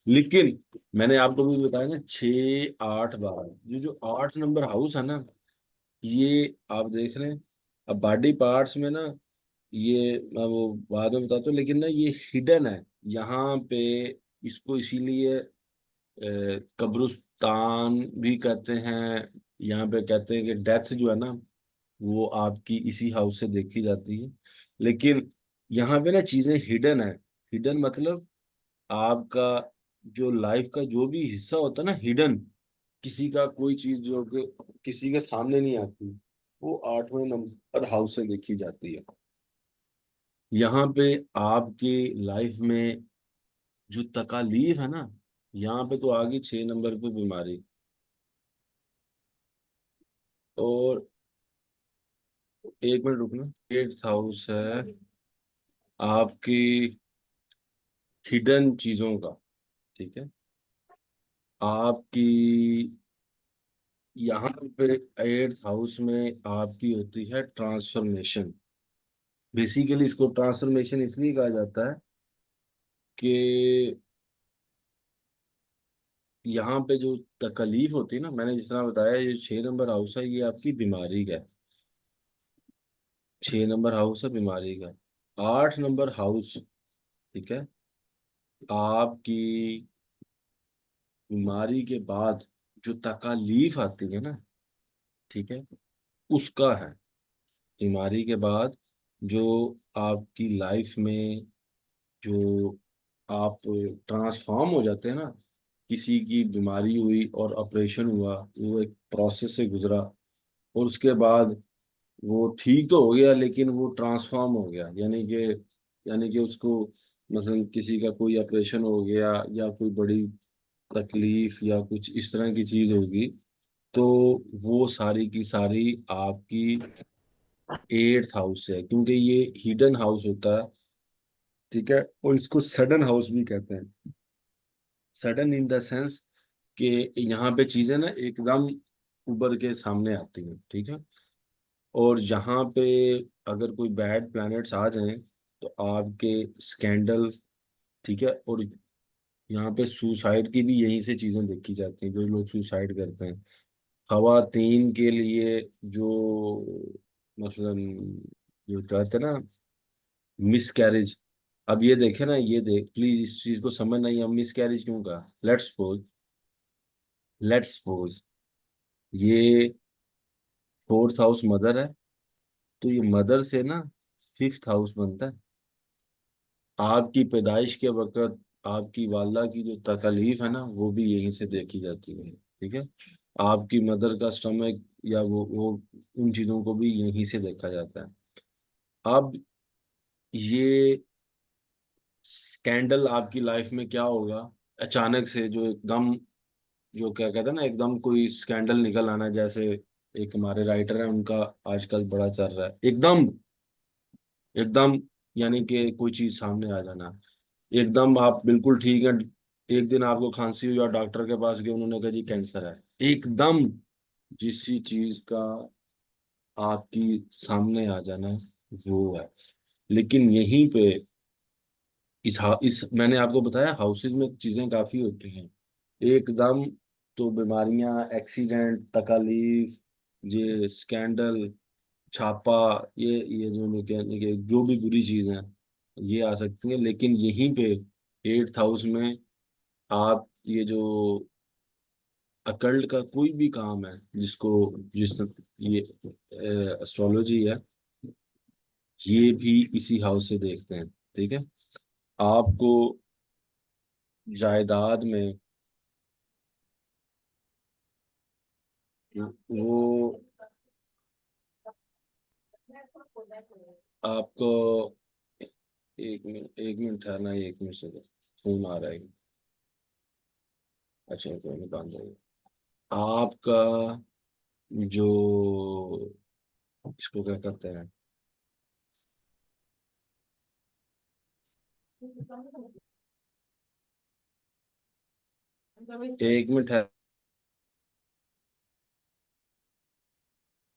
लेकिन मैंने आपको भी बताया ना, 6 8 12, ये जो 8 नंबर हाउस है ना, ये आप देख रहे हैं। अब बॉडी पार्ट्स में ना, ये मैं वो बाद में बताता हूँ, लेकिन ना ये हिडन है यहाँ पे। इसको इसीलिए कब्रिस्तान भी कहते हैं। यहाँ पे कहते हैं कि डेथ जो है ना, वो आपकी इसी हाउस से देखी जाती है। लेकिन यहाँ पे ना चीजें हिडन है। हिडन मतलब आपका जो लाइफ का जो भी हिस्सा होता है ना, हिडन, किसी का कोई चीज जो कि किसी के सामने नहीं आती, वो 8वें नंबर हाउस से देखी जाती है। यहाँ पे आपके लाइफ में जो तकालीफ है ना, यहाँ पे तो आ गई 6 नंबर पे बीमारी। और एक मिनट रुकना, एट्थ हाउस है आपकी हिडन चीजों का। ठीक है, आपकी यहाँ पे एट्थ हाउस में आपकी होती है ट्रांसफॉर्मेशन। बेसिकली इसको ट्रांसफॉर्मेशन इसलिए कहा जाता है कि यहाँ पे जो तकलीफ होती है ना, मैंने जिस तरह बताया, ये 6 नंबर हाउस है, ये आपकी बीमारी का है। 6 नंबर हाउस है बीमारी का। 8 नंबर हाउस, ठीक है, आपकी बीमारी के बाद जो तकलीफ आती है ना, ठीक है, उसका है। बीमारी के बाद जो आपकी लाइफ में जो आप ट्रांसफॉर्म हो जाते हैं ना, किसी की बीमारी हुई और ऑपरेशन हुआ, वो एक प्रोसेस से गुजरा, और उसके बाद वो ठीक तो हो गया, लेकिन वो ट्रांसफॉर्म हो गया, यानी कि उसको, मसलन किसी का कोई ऑपरेशन हो गया या कोई बड़ी तकलीफ या कुछ इस तरह की चीज होगी, तो वो सारी की सारी आपकी एट्थ हाउस से है, क्योंकि ये हिडन हाउस होता है। ठीक है, और इसको सडन हाउस भी कहते हैं। सडन इन द सेंस कि यहाँ पे चीजें ना एकदम उभर के सामने आती हैं। ठीक है, और यहाँ पे अगर कोई बैड प्लैनेट्स आ जाएं, तो आपके स्कैंडल, ठीक है, और यहाँ पे सुसाइड की भी यहीं से चीजें देखी जाती हैं, जो लोग सुसाइड करते हैं। खवातीन के लिए जो मतलब जो कहते हैं ना मिस कैरेज, अब ये देखे ना, ये देख प्लीज इस चीज को समझ नहीं, हम मिस कैरेज क्यों कहा। लेट्स सपोज ये फोर्थ हाउस मदर है, तो ये मदर से ना फिफ्थ हाउस बनता है। आपकी पैदाइश के वक्त आपकी वालदा की जो तकलीफ है ना, वो भी यहीं से देखी जाती है, ठीक है। आपकी मदर का स्टमक या वो उन चीजों को भी यहीं से देखा जाता है। अब ये स्कैंडल आपकी लाइफ में क्या होगा, अचानक से जो एकदम, जो क्या कहते हैं ना, एकदम कोई स्कैंडल निकल आना, जैसे एक हमारे राइटर है उनका आजकल बड़ा चल रहा है, एकदम एकदम, यानी कि कोई चीज सामने आ जाना। एकदम आप बिल्कुल ठीक है, एक दिन आपको खांसी हुई और डॉक्टर के पास गए, उन्होंने कहा जी कैंसर है, एकदम जिस चीज का आपकी सामने आ जाना है, वो है। लेकिन यहीं पे इस मैंने आपको बताया हाउसेज में चीजें काफी होती हैं एकदम। तो बीमारियां, एक्सीडेंट, तकालीफ, ये स्कैंडल, छापा, ये जो मैं कहने के जो भी बुरी चीजें हैं, ये आ सकती हैं। लेकिन यहीं पे एट्थ हाउस में आप ये जो अकल्ट का कोई भी काम है, जिसको जिस ये एस्ट्रोलॉजी है, ये भी इसी हाउस से देखते हैं, ठीक है। आपको जायदाद में वो आपको, एक मिनट ठहरना, 1 मिनट से फोन आ रहा है। अच्छा कोई नहीं, बांध रही आपका जो, इसको क्या कहते हैं, 1 मिनट है।